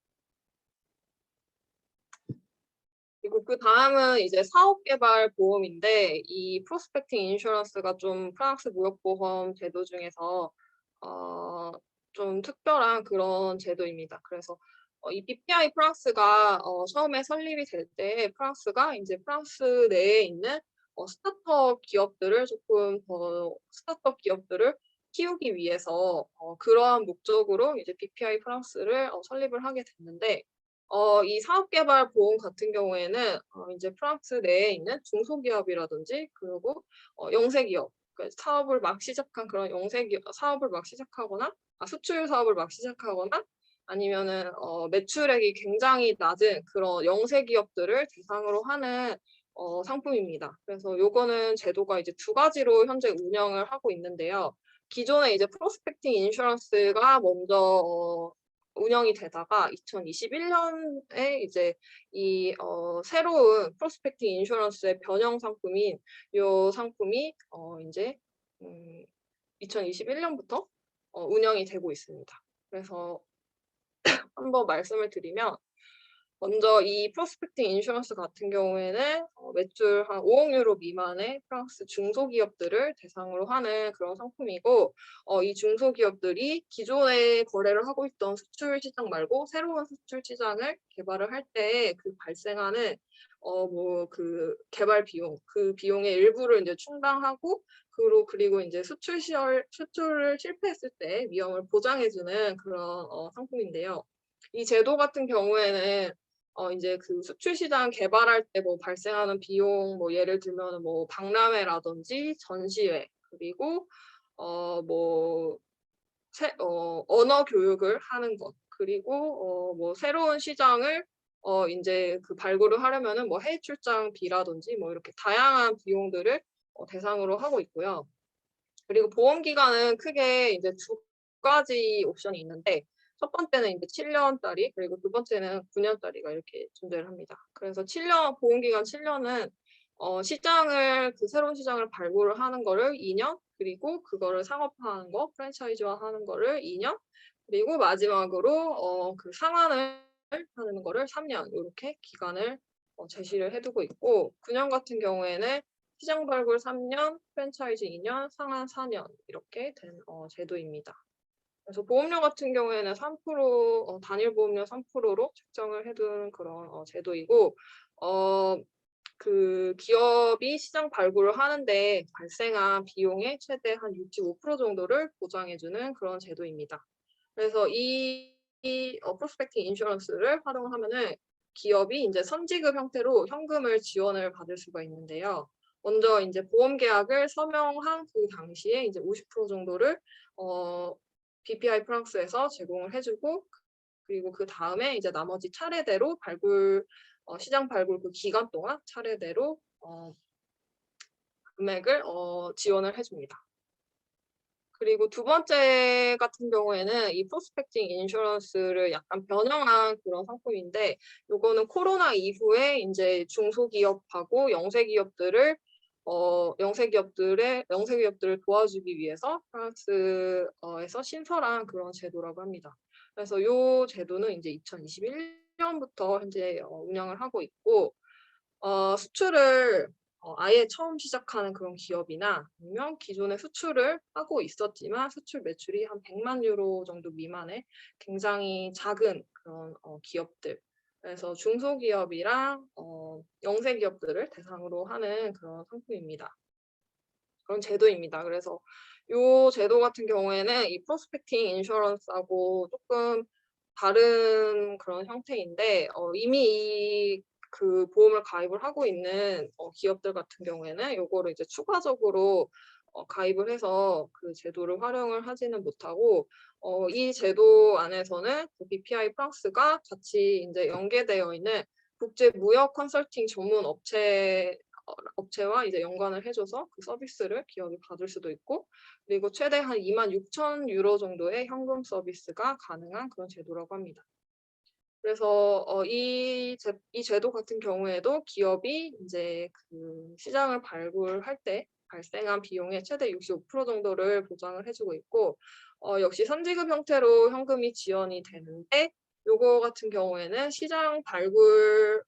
그리고 그다음은 이제 사업개발 보험인데 이 프로스펙팅 인슈런스가 좀 프랑스 무역보험 제도 중에서 좀 특별한 그런 제도입니다. 그래서 이 BPI 프랑스가 처음에 설립이 될 때 프랑스가 인제 프랑스 내에 있는 스타트업 기업들을 조금 더 스타트업 기업들을 키우기 위해서 그러한 목적으로 이제 BPI 프랑스를 설립을 하게 됐는데 이 사업개발 보험 같은 경우에는 인제 프랑스 내에 있는 중소기업이라든지 그리고 영세기업 사업을 막 시작한 그런 영세기업 사업을 막 시작하거나 수출 사업을 막 시작하거나 아니면은 매출액이 굉장히 낮은 그런 영세기업들을 대상으로 하는 상품입니다. 그래서 요거는 제도가 이제 두 가지로 현재 운영을 하고 있는데요. 기존에 이제 프로스펙팅 인슈런스가 먼저 운영이 되다가 2021년에 이제 이 새로운 프로스펙팅 인슈런스의 변형 상품인 요 상품이 인제 2021년부터 운영이 되고 있습니다. 그래서 한번 말씀을 드리면 먼저 이 프로스펙팅 인슈런스 같은 경우에는 매출 한 5억 유로 미만의 프랑스 중소기업들을 대상으로 하는 그런 상품이고 이 중소기업들이 기존에 거래를 하고 있던 수출 시장 말고 새로운 수출 시장을 개발을 할 때 그 발생하는 뭐 그 개발 비용, 그 비용의 일부를 인제 충당하고 그리고 인제 수출을 실패했을 때 위험을 보장해 주는 그런 상품인데요. 이 제도 같은 경우에는 인제 그 수출 시장 개발할 때 뭐 발생하는 비용 뭐 예를 들면은 뭐 박람회라든지 전시회 그리고 뭐 언어 교육을 하는 것 그리고 뭐 새로운 시장을 인제 그 발굴을 하려면은 뭐 해외 출장비라든지 뭐 이렇게 다양한 비용들을 대상으로 하고 있고요. 그리고 보험 기간은 크게 이제 두 가지 옵션이 있는데 첫 번째는 인제 7년짜리 그리고 두 번째는 9년짜리가 이렇게 존재를 합니다. 그래서 7년 보험 기간 7년은 시장을 그 새로운 시장을 발굴을 하는 거를 2년 그리고 그거를 상업화하는 거 프랜차이즈화하는 거를 2년 그리고 마지막으로 그 상환을 하는 거를 3년 요렇게 기간을 제시를 해 두고 있고 9년 같은 경우에는 시장 발굴 3년, 프랜차이즈 2년, 상한 4년 이렇게 된 제도입니다. 그래서 보험료 같은 경우에는 3% 단일 보험료 3%로 책정을 해 둔 그런 제도이고 그 기업이 시장 발굴을 하는데 발생한 비용의 최대 한 65% 정도를 보장해 주는 그런 제도입니다. 그래서 이 프로스펙팅 인슈런스를 활용하면은 기업이 인제 선지급 형태로 현금을 지원을 받을 수가 있는데요. 먼저 인제 보험 계약을 서명한 그 당시에 이제 50% 정도를 BPI 프랑스에서 제공을 해 주고 그리고 그다음에 이제 나머지 차례대로 시장 발굴 그 기간 동안 차례대로 금액을 지원을 해 줍니다. 그리고 두 번째 같은 경우에는 이 프로스펙팅 인슈런스를 약간 변형한 그런 상품인데 요거는 코로나 이후에 인제 중소기업하고 영세기업들을 도와주기 위해서 프랑스에서 신설한 그런 제도라고 합니다. 그래서 요 제도는 인제 2021년부터 현재 운영을 하고 있고 수출을 아예 처음 시작하는 그런 기업이나 아니면 기존에 수출을 하고 있었지만 수출 매출이 한 100만 유로 정도 미만의 굉장히 작은 그런 기업들. 그래서 중소기업이랑 영세 기업들을 대상으로 하는 그런 상품입니다. 그런 제도입니다. 그래서 요 제도 같은 경우에는 이 프로스펙팅 인슈런스하고 조금 다른 그런 형태인데 이미 그 보험을 가입을 하고 있는 기업들 같은 경우에는 요거를 이제 추가적으로 가입을 해서 그 제도를 활용을 하지는 못하고 이 제도 안에서는 그 BPI 프랑스가 같이 인제 연계되어 있는 국제 무역 컨설팅 전문 업체와 이제 연관을 해 줘서 그 서비스를 기업이 받을 수도 있고, 그리고 최대 한 26,000 유로 정도의 현금 서비스가 가능한 그런 제도라고 합니다. 그래서 이 제도 같은 경우에도 기업이 인제 그 시장을 발굴할 때 발생한 비용의 최대 65% 정도를 보장을 해 주고 있고, 역시 선지급 형태로 현금이 지원이 되는데, 요거 같은 경우에는 시장 발굴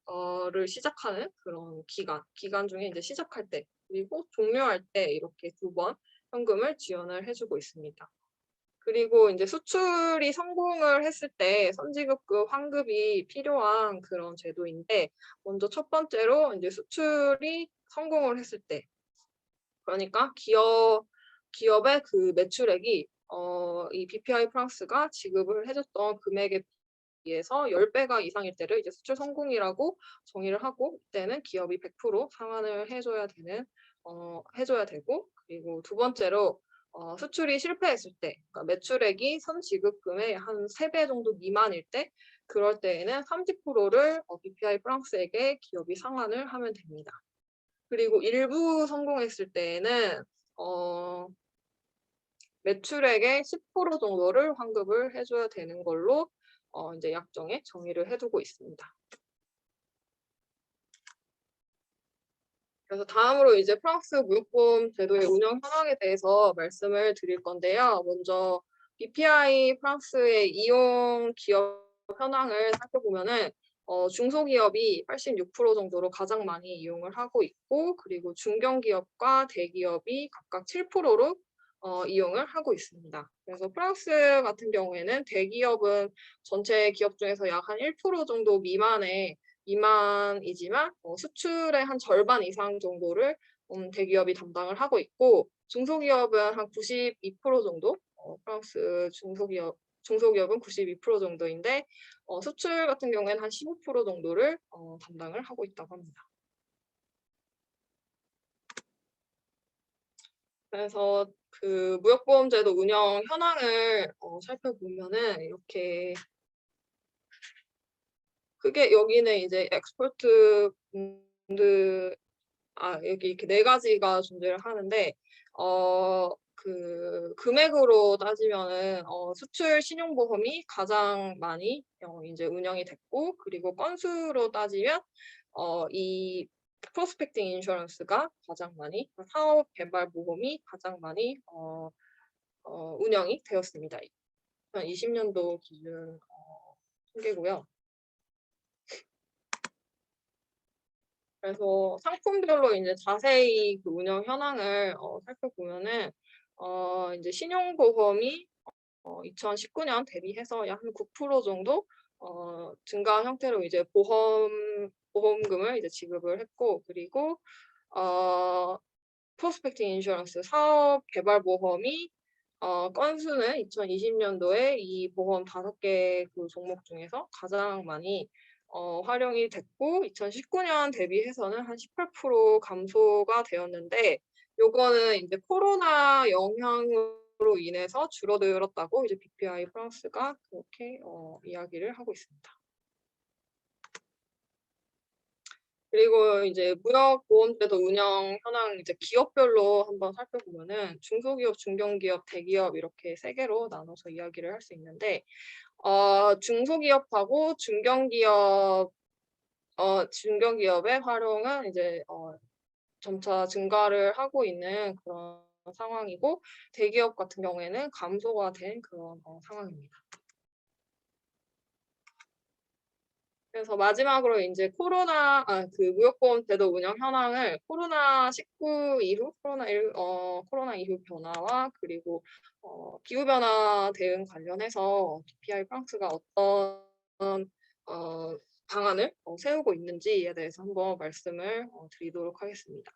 를 시작하는 그런 기간 중에 이제 시작할 때 그리고 종료할 때 이렇게 2번 현금을 지원을 해 주고 있습니다. 그리고 인제 수출이 성공을 했을 때 선지급급 환급이 필요한 그런 제도인데, 먼저 첫 번째로 인제 수출이 성공을 했을 때, 그러니까 기업의 그 매출액이 이 BPI 프랑스가 지급을 해 줬던 금액에 비해서 10배가 이상일 때를 이제 수출 성공이라고 정의를 하고, 이때는 기업이 100% 상환을 해 줘야 되고, 그리고 두 번째로 수출이 실패했을 때, 그러니까 매출액이 선지급금의 한 3배 정도 미만일 때, 그럴 때에는 30%를 BPI 프랑스에게 기업이 상환을 하면 됩니다. 그리고 일부 성공했을 때에는 매출액의 10% 정도를 환급을 해 줘야 되는 걸로 인제 약정에 정의를 해 두고 있습니다. 그래서 다음으로 이제 프랑스 무역보험 제도의 운영 현황에 대해서 말씀을 드릴 건데요. 먼저 BPI 프랑스의 이용 기업 현황을 살펴보면은 중소기업이 86% 정도로 가장 많이 이용을 하고 있고, 그리고 중견기업과 대기업이 각각 7%로 이용을 하고 있습니다. 그래서 프랑스 같은 경우에는 대기업은 전체 기업 중에서 약 한 1% 정도 미만이지만 수출의 한 절반 이상 정도를 대기업이 담당을 하고 있고, 중소기업은 한 92% 정도, 프랑스 중소기업은 92% 정도인데, 수출 같은 경우에는 한 15% 정도를 담당을 하고 있다고 합니다. 그래서 그 무역보험제도 운영 현황을 살펴보면은 이렇게 크게 여기는 이제 엑스포트 본드, 여기 이렇게 4가지가 존재를 하는데, 그 금액으로 따지면은 수출 신용보험이 가장 많이 인제 운영이 됐고, 그리고 건수로 따지면 이 프로스펙팅 인슈런스가 가장 많이, 사업개발보험이 가장 많이 운영이 되었습니다. 2020년도 기준 통계고요. 그래서 상품별로 인제 자세히 그 운영 현황을 살펴보면은 인제 신용보험이 2019년 대비해서 약 한 9% 정도 증가한 형태로 이제 보험금을 이제 지급을 했고, 그리고 어 프로스펙팅 인슈런스 사업개발보험이 건수는 2020년도에 이 보험 5개 그 종목 중에서 가장 많이 활용이 됐고, 2019년 대비해서는 한 18% 감소가 되었는데, 요거는 인제 코로나 영향으로 인해서 줄어들었다고 이제 BPI 프랑스가 그렇게 이야기를 하고 있습니다. 그리고 이제 무역보험제도 운영 현황 이제 기업별로 한번 살펴보면은 중소기업, 중견기업, 대기업 이렇게 3개로 나눠서 이야기를 할 수 있는데, 중소기업하고 중견기업의 활용은 이제 점차 증가를 하고 있는 그런 상황이고, 대기업 같은 경우에는 감소가 된 그런 상황입니다. 그래서 마지막으로 이제 그 무역보험 제도 운영 현황을 코로나19 이후 코로나 이후 변화와 그리고 기후 변화 대응 관련해서 BPI 프랑스가 어떤 방안을 세우고 있는지에 대해서 한번 말씀을 드리도록 하겠습니다.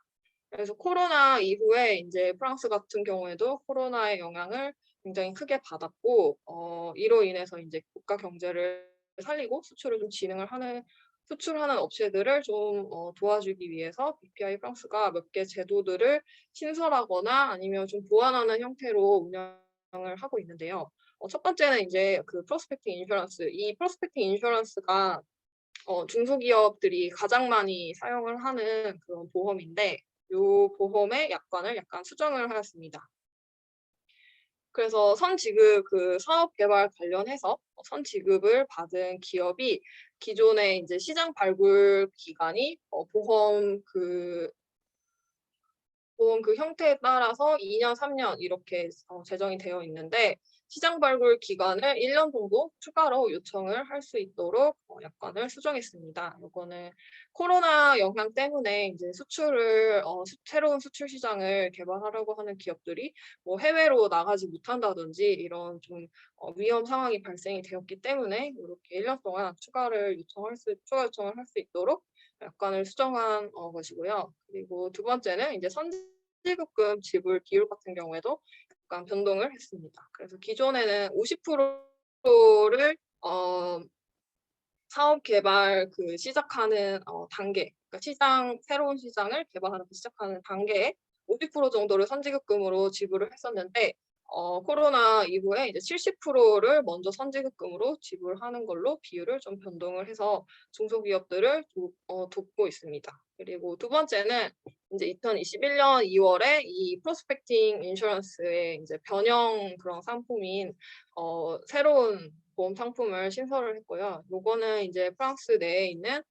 그래서 코로나 이후에 이제 프랑스 같은 경우에도 코로나의 영향을 굉장히 크게 받았고, 이로 인해서 이제 국가 경제를 살리고 수출을 좀 수출하는 업체들을 좀 도와주기 위해서 BPI 프랑스가 몇 개 제도들을 신설하거나 아니면 좀 보완하는 형태로 운영을 하고 있는데요. 첫 번째는 이제 그 프로스펙팅 인슈런스. 이 프로스펙팅 인슈런스가 중소기업들이 가장 많이 사용을 하는 그런 보험인데, 요 보험의 약관을 약간 수정을 하였습니다. 그래서 그 사업 개발 관련해서 선지급을 받은 기업이 기존의 이제 시장 발굴 기간이 보험 그 형태에 따라서 2년, 3년 이렇게 제정이 되어 있는데, 시장 발굴 기간을 1년 정도 추가로 요청을 할 수 있도록 약관을 수정했습니다. 이거는 코로나 영향 때문에 이제 새로운 수출 시장을 개발하려고 하는 기업들이 뭐 해외로 나가지 못한다든지 이런 좀 위험 상황이 발생이 되었기 때문에 이렇게 1년 동안 추가 요청을 할 수 있도록 약관을 수정한 것이고요. 그리고 두 번째는 이제 선지급금 지불 비율 같은 경우에도 약간 변동을 했습니다. 그래서 기존에는 50%를 사업 개발 시작하는 단계, 그러니까 새로운 시장을 개발하는 시작하는 단계에 50% 정도를 선지급금으로 지불을 했었는데, 코로나 이후에 이제 70%를 먼저 선지급금으로 지불하는 걸로 비율을 좀 변동을 해서 중소기업들을 돕고 있습니다. 그리고 두 번째는 이제 2021년 2월에 이 프로스펙팅 인슈런스의 이제 변형 그런 상품인 새로운 보험 상품을 신설을 했고요. 요거는 이제 프랑스 내에 있는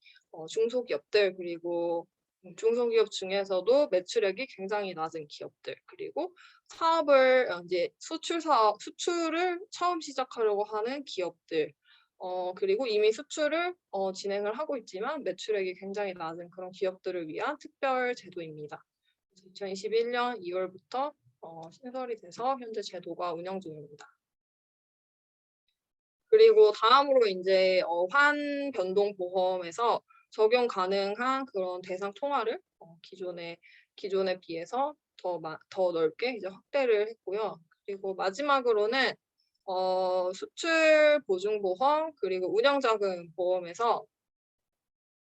중소기업들, 그리고 중소기업 중에서도 매출액이 굉장히 낮은 기업들, 그리고 사업을 이제 수출을 처음 시작하려고 하는 기업들, 그리고 이미 수출을 진행을 하고 있지만 매출액이 굉장히 낮은 그런 기업들을 위한 특별 제도입니다. 2021년 2월부터 신설이 돼서 현재 제도가 운영 중입니다. 그리고 다음으로 이제 환변동 보험에서 적용 가능한 그런 대상 통화를 기존에 비해서 더 넓게 이제 확대를 했고요. 그리고 마지막으로는 수출 보증 보험 그리고 운영자금 보험에서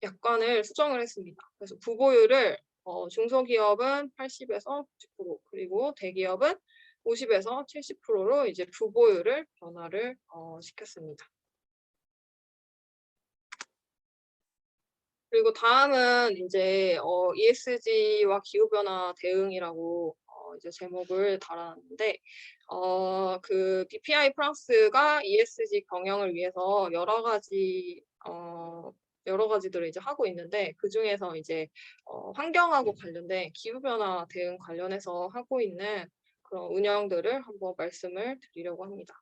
약관을 수정을 했습니다. 그래서 부보율을 중소기업은 80에서 90%, 그리고 대기업은 50에서 70%로 이제 부보율을 변화를 시켰습니다. 그리고 다음은 이제 ESG와 기후변화 대응이라고 이제 제목을 달았는데, 그 BPI 프랑스가 ESG 경영을 위해서 여러 가지들을 이제 하고 있는데, 그 중에서 이제 환경하고 관련된 기후변화 대응 관련해서 하고 있는 그런 운영들을 한번 말씀을 드리려고 합니다.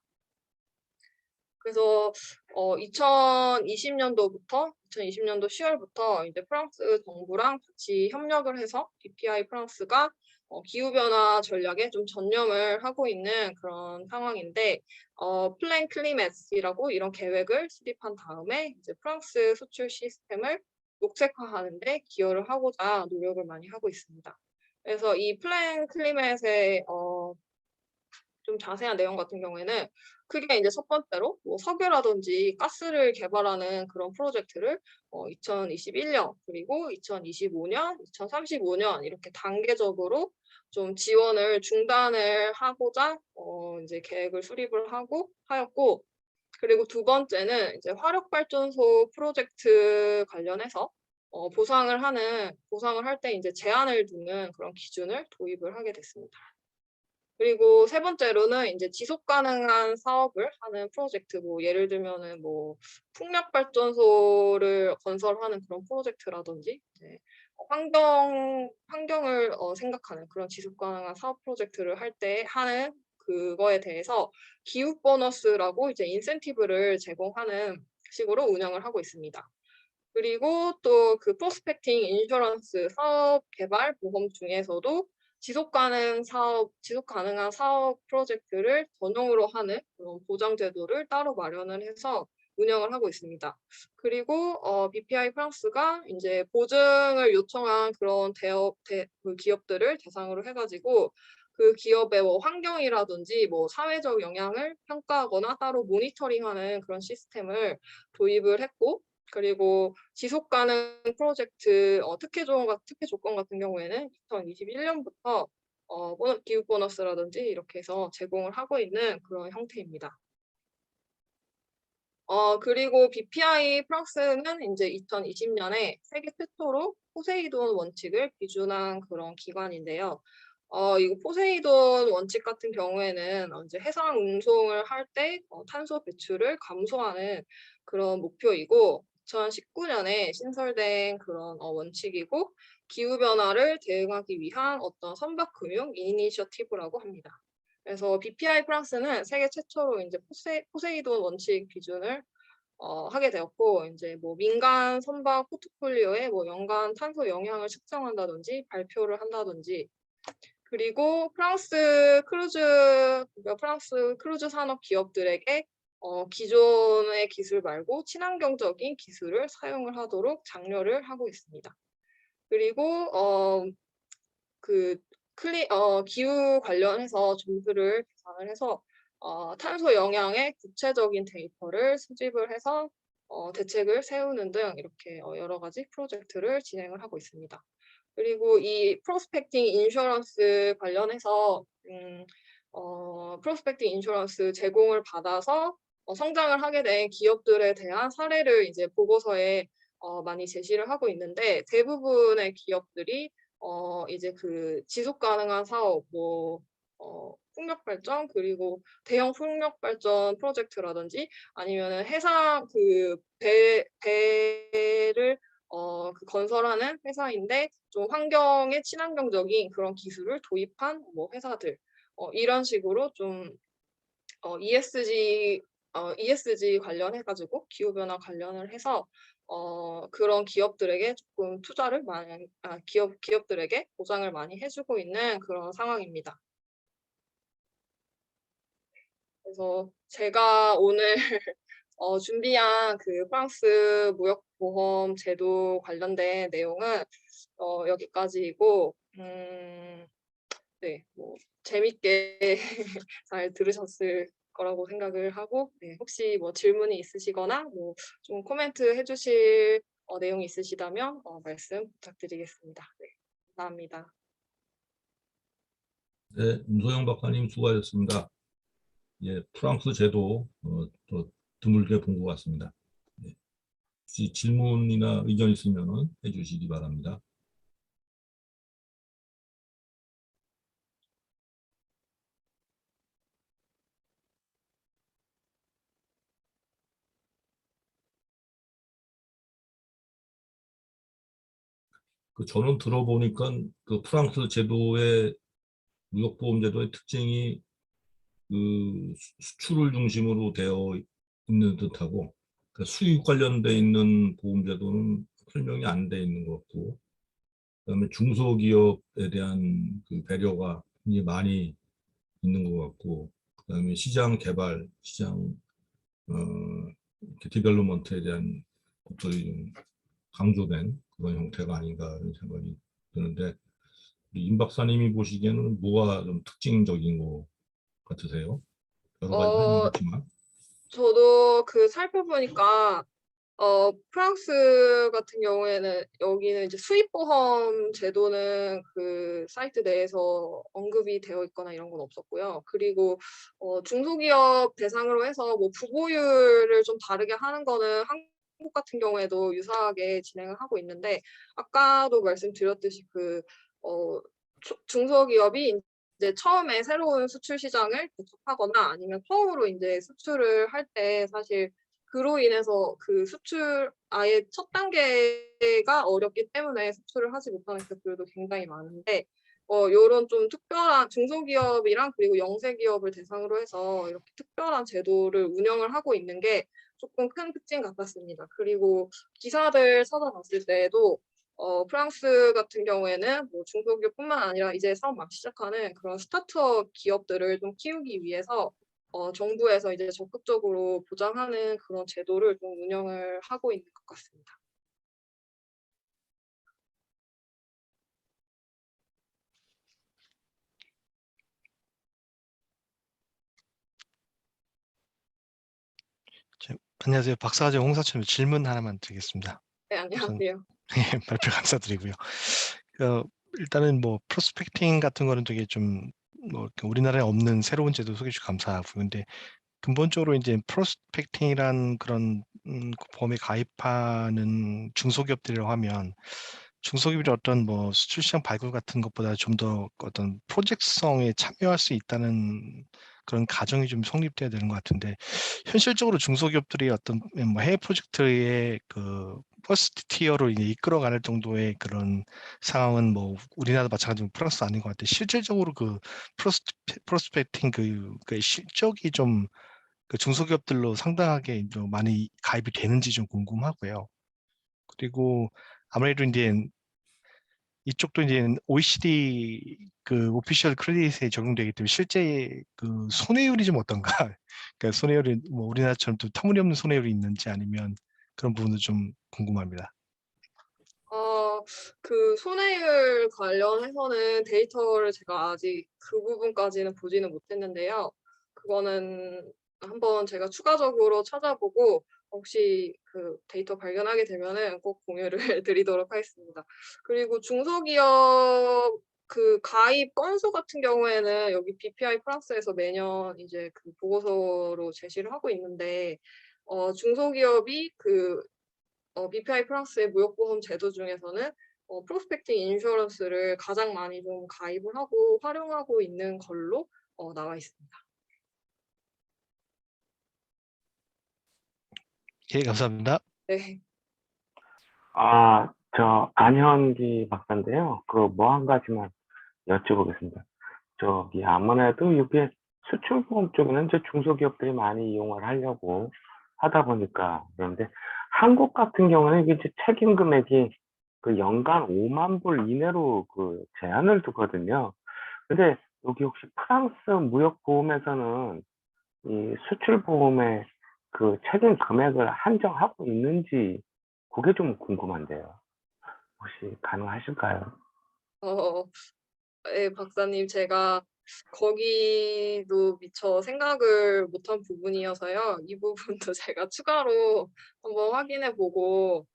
그래서 2020년도 10월부터 이제 프랑스 정부랑 같이 협력을 해서 BPI 프랑스가 기후변화 전략에 좀 전념을 하고 있는 그런 상황인데, 플랜 클리메스라고 이런 계획을 수립한 다음에 이제 프랑스 수출 시스템을 녹색화하는 데 기여를 하고자 노력을 많이 하고 있습니다. 그래서 이 플랜 클리메스의 좀 자세한 내용 같은 경우에는, 그게 이제 첫 번째로 뭐 석유라든지 가스를 개발하는 그런 프로젝트를 2021년 그리고 2025년, 2035년 이렇게 단계적으로 좀 중단을 하고자 이제 계획을 수립을 하였고, 그리고 두 번째는 이제 화력발전소 프로젝트 관련해서 보상을 할 때 이제 제한을 두는 그런 기준을 도입을 하게 됐습니다. 그리고 세 번째로는 이제 지속 가능한 사업을 하는 프로젝트, 뭐 예를 들면은 뭐 풍력 발전소를 건설하는 그런 프로젝트라든지, 이제 환경을 생각하는 그런 지속 가능한 사업 프로젝트를 할 때 하는 그거에 대해서 기후 보너스라고 이제 인센티브를 제공하는 식으로 운영을 하고 있습니다. 그리고 또 그 프로스펙팅 인슈런스 사업 개발 보험 중에서도 지속 가능한 사업 프로젝트를 전용으로 하는 그런 보장 제도를 따로 마련을 해서 운영을 하고 있습니다. 그리고 BPI 프랑스가 이제 보증을 요청한 그런 그 기업들을 대상으로 해가지고 그 기업의 뭐 환경이라든지 뭐 사회적 영향을 평가하거나 따로 모니터링하는 그런 시스템을 도입을 했고, 그리고 지속 가능 프로젝트 특혜 조건 같은 경우에는 2021년부터 기후 보너스라든지 이렇게 해서 제공을 하고 있는 그런 형태입니다. 그리고 BPI 프랑스는 이제 2020년에 세계 최초로 포세이돈 원칙을 기준한 그런 기관인데요. 이거 포세이돈 원칙 같은 경우에는 이제 해상 운송을 할 때 탄소 배출을 감소하는 그런 목표이고, 2019년에 신설된 그런 원칙이고, 기후 변화를 대응하기 위한 어떤 선박 금융 이니셔티브라고 합니다. 그래서 BPI 프랑스는 세계 최초로 이제 포세이돈 원칙 기준을 하게 되었고, 이제 뭐 민간 선박 포트폴리오에 뭐 연간 탄소 영향을 측정한다든지 발표를 한다든지, 그리고 프랑스 크루즈 산업 기업들에게 기존의 기술 말고 친환경적인 기술을 사용을 하도록 장려를 하고 있습니다. 그리고 그 기후 관련해서 점수를 계산을 해서 탄소 영향의 구체적인 데이터를 수집을 해서 대책을 세우는 등 이렇게 여러 가지 프로젝트를 진행을 하고 있습니다. 그리고 이 프로스펙팅 인슈런스 관련해서 프로스펙팅 인슈런스 제공을 받아서 성장을 하게 된 기업들에 대한 사례를 이제 보고서에 많이 제시를 하고 있는데, 대부분의 기업들이 이제 그 지속 가능한 사업, 뭐 풍력 발전, 그리고 대형 풍력 발전 프로젝트라든지 아니면은 해상 그 배를 그 건설하는 회사인데 좀 환경에 친환경적인 그런 기술을 도입한 뭐 회사들, 이런 식으로 좀 ESG 관련해가지고 기후변화 관련을 해서 그런 기업들에게 조금 투자를 많이, 기업들에게 보장을 많이 해주고 있는 그런 상황입니다. 그래서 제가 오늘 준비한 그 프랑스 무역보험 제도 관련된 내용은 여기까지이고, 네, 뭐 재밌게 잘 들으셨을 거라고 생각을 하고, 네, 혹시 뭐 질문이 있으시거나 뭐 좀 코멘트 해주실 내용이 있으시다면 말씀 부탁드리겠습니다. 네, 감사합니다. 네, 문소영 박사님 수고하셨습니다. 예, 프랑스 제도 또 드물게 본 것 같습니다. 네, 혹시 질문이나 의견 있으면 해주시기 바랍니다. 저는 들어보니까 그 프랑스 제도의 무역보험 제도의 특징이 그 수출을 중심으로 되어 있는 듯하고, 그 수입 관련돼 있는 보험 제도는 설명이 안 돼 있는 것 같고, 그다음에 중소기업에 대한 그 배려가 굉장히 많이 있는 것 같고, 그다음에 시장 개발, 시장 어, 디벨롭먼트에 대한 것들이 좀 강조된 그런 형태가 아닌가 이런 생각이 드는데, 우리 임 박사님이 보시기에는 뭐가 좀 특징적인 것 같으세요? 여러 가지 어, 설명했지만. 저도 그 살펴보니까 프랑스 같은 경우에는 여기는 이제 수입보험 제도는 그 사이트 내에서 언급이 되어 있거나 이런 건 없었고요. 그리고 중소기업 대상으로 해서 뭐 부보율을 좀 다르게 하는 거는 한국 같은 경우에도 유사하게 진행을 하고 있는데, 아까도 말씀드렸듯이 그 중소기업이 이제 처음에 새로운 수출 시장을 개척하거나 아니면 처음으로 이제 수출을 할 때 사실 그로 인해서 그 수출 아예 첫 단계가 어렵기 때문에 수출을 하지 못하는 기업들도 굉장히 많은데, 요런 좀 특별한 중소기업이랑 그리고 영세기업을 대상으로 해서 이렇게 특별한 제도를 운영을 하고 있는 게 조금 큰 특징 같았습니다. 그리고 기사들 찾아봤을 때에도 프랑스 같은 경우에는 뭐 중소기업뿐만 아니라 이제 사업 막 시작하는 그런 스타트업 기업들을 좀 키우기 위해서 정부에서 이제 적극적으로 보장하는 그런 제도를 좀 운영을 하고 있는 것 같습니다. 안녕하세요. 박사과정 홍사철 질문 하나만 드리겠습니다. 네, 안녕하세요. 발표 감사드리고요. 일단은 뭐 프로스펙팅 같은 거는 되게 좀 뭐 우리나라에 없는 새로운 제도 소개해 주셔서 감사하고, 근데 근본적으로 이제 프로스펙팅이란 그런 보험에 가입하는 중소기업들이라고 하면 중소기업이 어떤 뭐 수출 시장 발굴 같은 것보다 좀 더 어떤 프로젝트성에 참여할 수 있다는 그런 가정이 좀 성립돼야 되는 것 같은데, 현실적으로 중소기업들이 어떤 뭐 해외 프로젝트의 그 퍼스트 티어로 이제 이끌어가는 정도의 그런 상황은 뭐 우리나라도 마찬가지로 프랑스 아닌 것 같아요. 실질적으로 그 프로스펙팅 그 실적이 좀 그 중소기업들로 상당하게 좀 많이 가입이 되는지 좀 궁금하고요. 그리고 아무래도 이제 이쪽도 이제 OECD 그 오피셜 크레딧에 적용되기 때문에 실제 그 손해율이 좀 어떤가? 그러니까 손해율이 뭐 우리나라처럼 또 터무니없는 손해율이 있는지 아니면 그런 부분도 좀 궁금합니다. 그 손해율 관련해서는 데이터를 제가 아직 그 부분까지는 보지는 못했는데요. 그거는 한번 제가 추가적으로 찾아보고 혹시 그 데이터 발견하게 되면은 꼭 공유를 드리도록 하겠습니다. 그리고 중소기업 그 가입 건수 같은 경우에는 여기 BPI 프랑스에서 매년 이제 그 보고서로 제시를 하고 있는데 중소기업이 그 BPI 프랑스의 무역보험 제도 중에서는 프로스펙팅 인슈런스를 가장 많이 좀 가입을 하고 활용하고 있는 걸로 나와 있습니다. 예, 감사합니다. 네. 저 안현기 박사인데요. 그 뭐 한 가지만 여쭤보겠습니다. 저기 아무래도 이게 수출보험 쪽에는 이제 중소기업들이 많이 이용을 하려고 하다 보니까 그런데 한국 같은 경우는 이게 이제 책임 금액이 그 연간 5만 불 이내로 그 제한을 두거든요. 근데 여기 혹시 프랑스 무역보험에서는 이 수출보험의 그 책임 금액을 한정하고 있는지 그게 좀 궁금한데요. 혹시 가능하실까요? 어, 네, 박사님, 제가 거기도 미처 생각을 못한 부분이어서요. 이 부분도 제가 추가로 한번 확인해 보고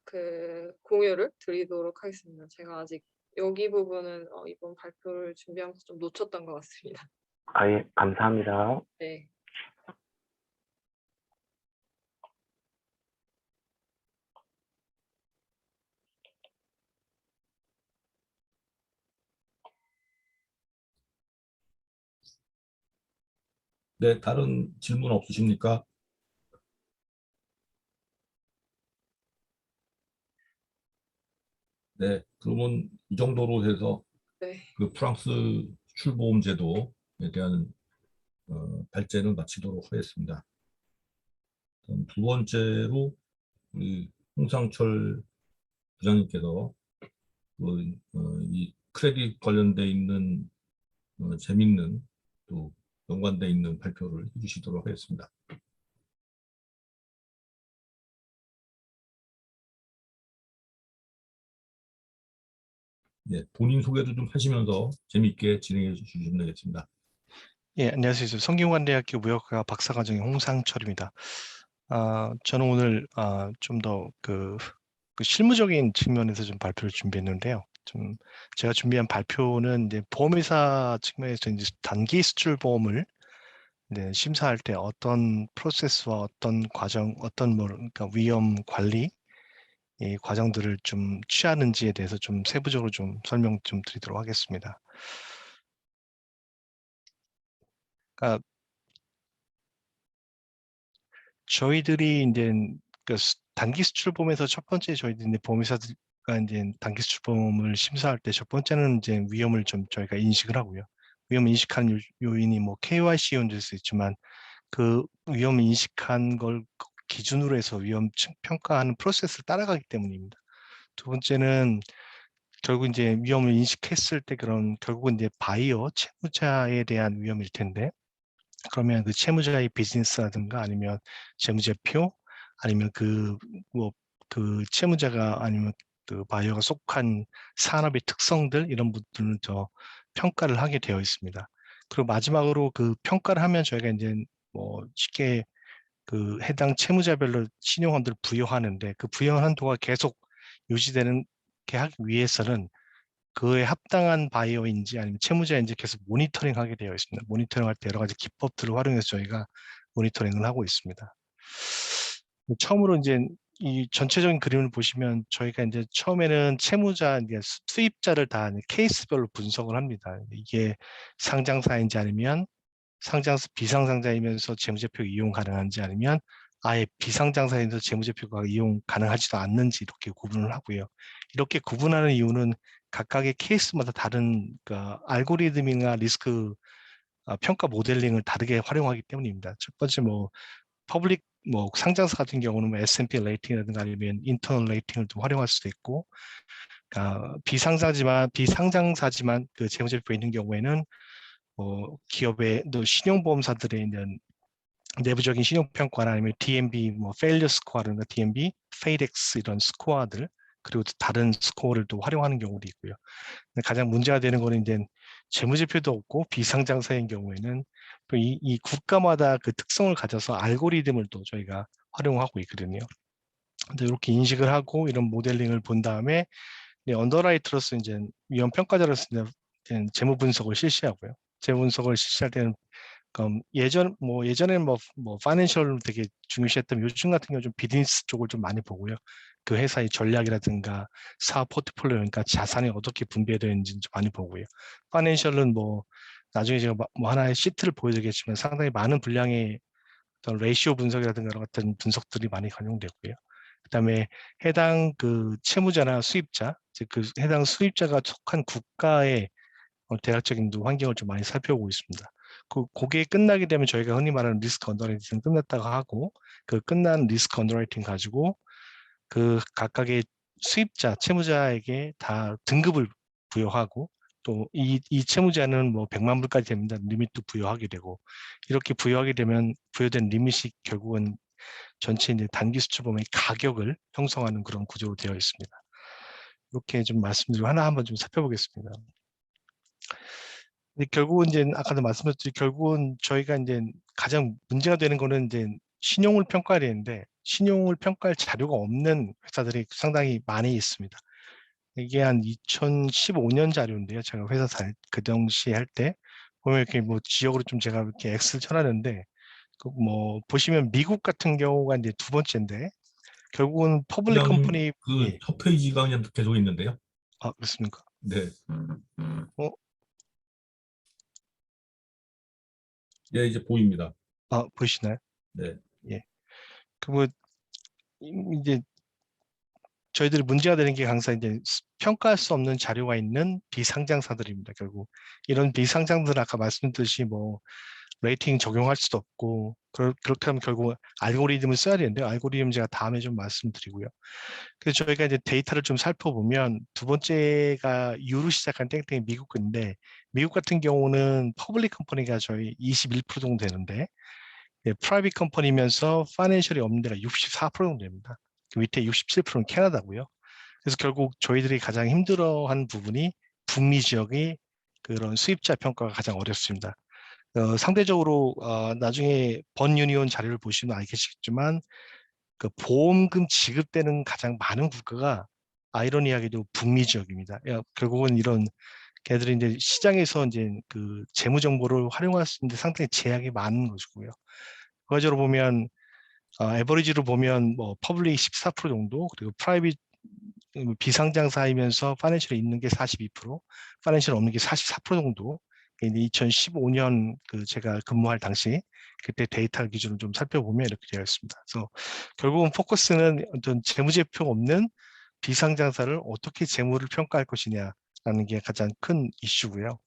그 공유를 드리도록 하겠습니다. 제가 아직 여기 부분은 이번 발표를 준비하면서 좀 놓쳤던 것 같습니다. 예, 감사합니다. 네. 네, 다른 질문 없으십니까? 네, 그러면 이 정도로 해서 네. 그 프랑스 출보험 제도에 대한 발제는 마치도록 하겠습니다. 그럼 두 번째로 우리 홍상철 부장님께서 이 크레딧 관련돼 있는 재밌는 또 연관돼 있는 발표를 해주시도록 하겠습니다. 네, 본인 소개도 좀 하시면서 재미있게 진행해 주시면 되겠습니다. 예, 안녕하세요. 성균관대학교 무역학과 박사과정의 홍상철입니다. 저는 오늘 좀 더 그 실무적인 측면에서 좀 발표를 준비했는데요. 좀 제가 준비한 발표는 이제 보험회사 측면에서 이제 단기 수출 보험을 심사할 때 어떤 프로세스와 어떤 과정, 어떤 뭐 그러니까 위험 관리 이 과정들을 좀 취하는지에 대해서 좀 세부적으로 좀 설명 좀 드리도록 하겠습니다. 그러니까 저희들이 이제 그 단기 수출 보험에서 첫 번째 저희들이 이제 보험회사가 이제 단기 수출 보험을 심사할 때 첫 번째는 이제 위험을 좀 저희가 인식을 하고요. 위험 인식하는 요인이 뭐 KYC 요인일 수 있지만 그 위험 인식한 걸 기준으로 해서 위험 평가하는 프로세스를 따라가기 때문입니다. 두 번째는 결국 이제 위험을 인식했을 때 그런 결국은 이제 바이어 채무자에 대한 위험일 텐데, 그러면 그 채무자의 비즈니스라든가 아니면 재무제표 아니면 그 채무자가 아니면 그 바이어가 속한 산업의 특성들 이런 부분을 더 평가를 하게 되어 있습니다. 그리고 마지막으로 그 평가를 하면 저희가 이제 뭐 쉽게 그 해당 채무자별로 신용한도를 부여하는데, 그 부여 한도가 계속 유지되는 게 하기 위해서는 그에 합당한 바이어인지 아니면 채무자인지 계속 모니터링하게 되어 있습니다. 모니터링할 때 여러 가지 기법들을 활용해서 저희가 모니터링을 하고 있습니다. 처음으로 이제 이 전체적인 그림을 보시면 저희가 이제 처음에는 채무자, 이제 수입자를 다 케이스별로 분석을 합니다. 이게 상장사인지 아니면 비상장자이면서 재무제표 이용 가능한지 아니면 아예 비상장사에서 재무제표가 이용 가능하지도 않는지 이렇게 구분을 하고요. 이렇게 구분하는 이유는 각각의 케이스마다 다른 알고리즘이나 리스크 평가 모델링을 다르게 활용하기 때문입니다. 첫 번째 퍼블릭 상장사 같은 경우는 S&P 레이팅이라든가 아니면 인터널 레이팅을 좀 활용할 수도 있고, 비상장사지만 그 재무제표에 있는 경우에는 기업의 또 신용보험사들에 있는 내부적인 신용평가나 아니면 DMB, failure score라든가 DMB, FADX 이런 스코어들, 그리고 또 다른 스코어를 또 활용하는 경우도 있고요. 가장 문제가 되는 거는 이제 재무제표도 없고 비상장사인 경우에는 또 이 국가마다 그 특성을 가져서 알고리즘을 또 저희가 활용하고 있거든요. 근데 이렇게 인식을 하고 이런 모델링을 본 다음에 언더라이터로서 이제 위험 평가자로서 이제 재무 분석을 실시하고요. 재무 분석을 실시할 때는 예전에는 파이낸셜 되게 중요시했던, 요즘 같은 경우 좀 비즈니스 쪽을 좀 많이 보고요. 그 회사의 전략이라든가 사업 포트폴리오, 그러니까 자산이 어떻게 분배되는지 좀 많이 보고요. 파이낸셜은 나중에 제가 하나의 시트를 보여드리겠지만 상당히 많은 분량의 어떤 레이시오 분석이라든가 이런 같은 분석들이 많이 활용되고요. 그다음에 해당 그 채무자나 수입자, 즉 그 해당 수입자가 속한 국가의 대략적인 환경을 좀 많이 살펴보고 있습니다. 그게 끝나게 되면 저희가 흔히 말하는 리스크 언더라이팅은 끝났다고 하고, 그 끝난 리스크 언더라이팅 가지고 그 각각의 수입자, 채무자에게 다 등급을 부여하고, 또 이 채무자는 100만 불까지 됩니다. 리밋도 부여하게 되고, 이렇게 부여하게 되면 부여된 리밋이 결국은 전체 이제 단기 수출범의 가격을 형성하는 그런 구조로 되어 있습니다. 이렇게 좀 말씀드리고 하나 한번 좀 살펴보겠습니다. 근데 결국은 이제 아까도 말씀드렸듯이 결국은 저희가 이제 가장 문제가 되는 거는 이제 신용을 평가해야 되는데, 신용을 평가할 자료가 없는 회사들이 상당히 많이 있습니다. 이게 한 2015년 자료인데요. 제가 회사 그 당시 할 때 보면 이렇게 지역으로 좀 제가 이렇게 X를 쳐놨는데, 보시면 미국 같은 경우가 이제 두 번째인데, 결국은 퍼블릭 부장님, 컴퍼니. 그 예. 첫 페이지가 그냥 계속 있는데요. 그렇습니까? 네. 어? 예, 이제 보입니다. 보시나요? 네. 예. 이제 저희들이 문제가 되는 게 항상 이제 평가할 수 없는 자료가 있는 비상장사들입니다. 결국 이런 비상장들은 아까 말씀드렸듯이 레이팅 적용할 수도 없고, 그렇게 하면 결국 알고리즘을 써야 되는데, 알고리즘 제가 다음에 좀 말씀드리고요. 그래서 저희가 이제 데이터를 좀 살펴보면 두 번째가 U로 시작한 땡땡이 미국 건데, 미국 같은 경우는 퍼블릭 컴퍼니가 저희 21% 정도 되는데, 프라이빗 컴퍼니면서 파이낸셜이 없는 데가 64% 정도 됩니다. 그 밑에 67%는 캐나다고요. 그래서 결국 저희들이 가장 힘들어하는 부분이 북미 지역의 그런 수입자 평가가 가장 어렵습니다. 상대적으로 나중에 번 유니온 자료를 보시면 알겠지만 그 보험금 지급되는 가장 많은 국가가 아이러니하게도 북미 지역입니다. 결국은 이런 걔들이 이제 시장에서 이제 그 재무 정보를 활용할 수 있는데 상당히 제약이 많은 것이고요. 그 과적으로 보면 에버리지로 보면 퍼블릭 14% 정도, 그리고 프라이빗 비상장사이면서 파이낸셜이 있는 게 42%, 파이낸셜 없는 게 44% 정도. 2015년 그 제가 근무할 당시 그때 데이터 기준을 좀 살펴보면 이렇게 되어 있습니다. 그래서 결국은 포커스는 어떤 재무제표 없는 비상장사를 어떻게 재무를 평가할 것이냐라는 게 가장 큰 이슈고요.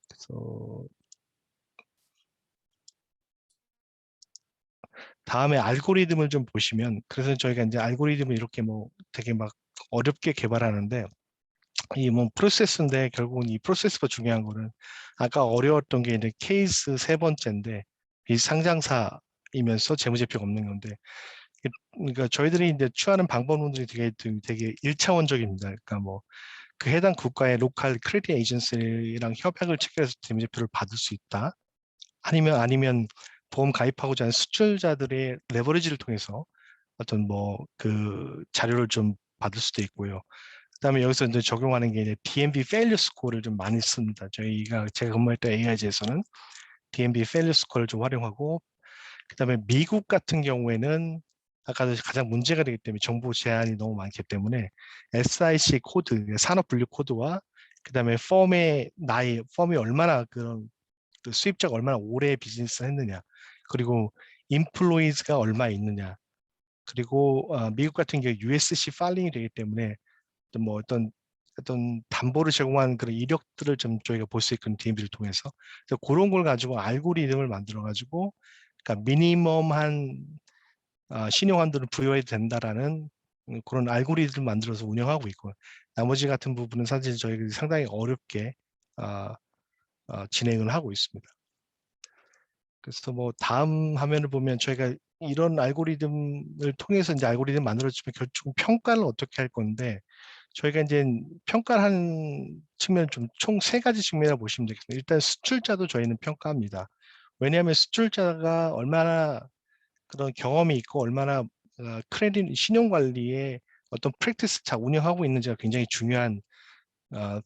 그래서 다음에 알고리즘을 좀 보시면, 그래서 저희가 이제 알고리즘을 이렇게 뭐 되게 막 어렵게 개발하는데, 이 뭐 프로세스인데 결국은 이 프로세스가 중요한 거는 아까 어려웠던 게 이제 케이스 세 번째인데, 이 상장사이면서 재무제표가 없는 건데, 그러니까 저희들이 이제 취하는 방법론들이 되게 1차원적입니다. 그러니까 뭐 그 해당 국가의 로컬 크레딧 에이전시랑 협약을 체결해서 재무제표를 받을 수 있다. 아니면 보험 가입하고자 하는 수출자들의 레버리지를 통해서 어떤 뭐 그 자료를 좀 받을 수도 있고요. 그다음에 여기서 이제 적용하는 게 이제 DMB failure score를 좀 많이 씁니다. 제가 근무했던 AIG에서는 DMB failure score를 좀 활용하고, 그다음에 미국 같은 경우에는 아까도 가장 문제가 되기 때문에 정보 제한이 너무 많기 때문에 SIC 코드, 산업 분류 코드와 그다음에 펌이 얼마나 그 수입자가 얼마나 오래 비즈니스를 했느냐, 그리고 인플루이즈가 얼마 있느냐, 그리고 미국 같은 경우 USC 파일링이 되기 때문에 뭐 어떤 담보를 제공하는 그런 이력들을 좀 저희가 볼 수 있는 DMB를 통해서, 그래서 그런 걸 가지고 알고리즘을 만들어 가지고, 그러니까 미니멈한 신용한도를 부여해도 된다라는 그런 알고리즘을 만들어서 운영하고 있고, 나머지 같은 부분은 사실 저희가 상당히 어렵게 진행을 하고 있습니다. 그래서 뭐 다음 화면을 보면 저희가 이런 알고리즘을 통해서 이제 알고리즘 만들어주면 결국 평가를 어떻게 할 건데, 저희가 이제 평가를 하는 측면은 좀 총 세 가지 측면이라고 보시면 되겠습니다. 일단 수출자도 저희는 평가합니다. 왜냐하면 수출자가 얼마나 그런 경험이 있고 얼마나 크레딧 신용 관리에 어떤 프랙티스 잘 운영하고 있는지가 굉장히 중요한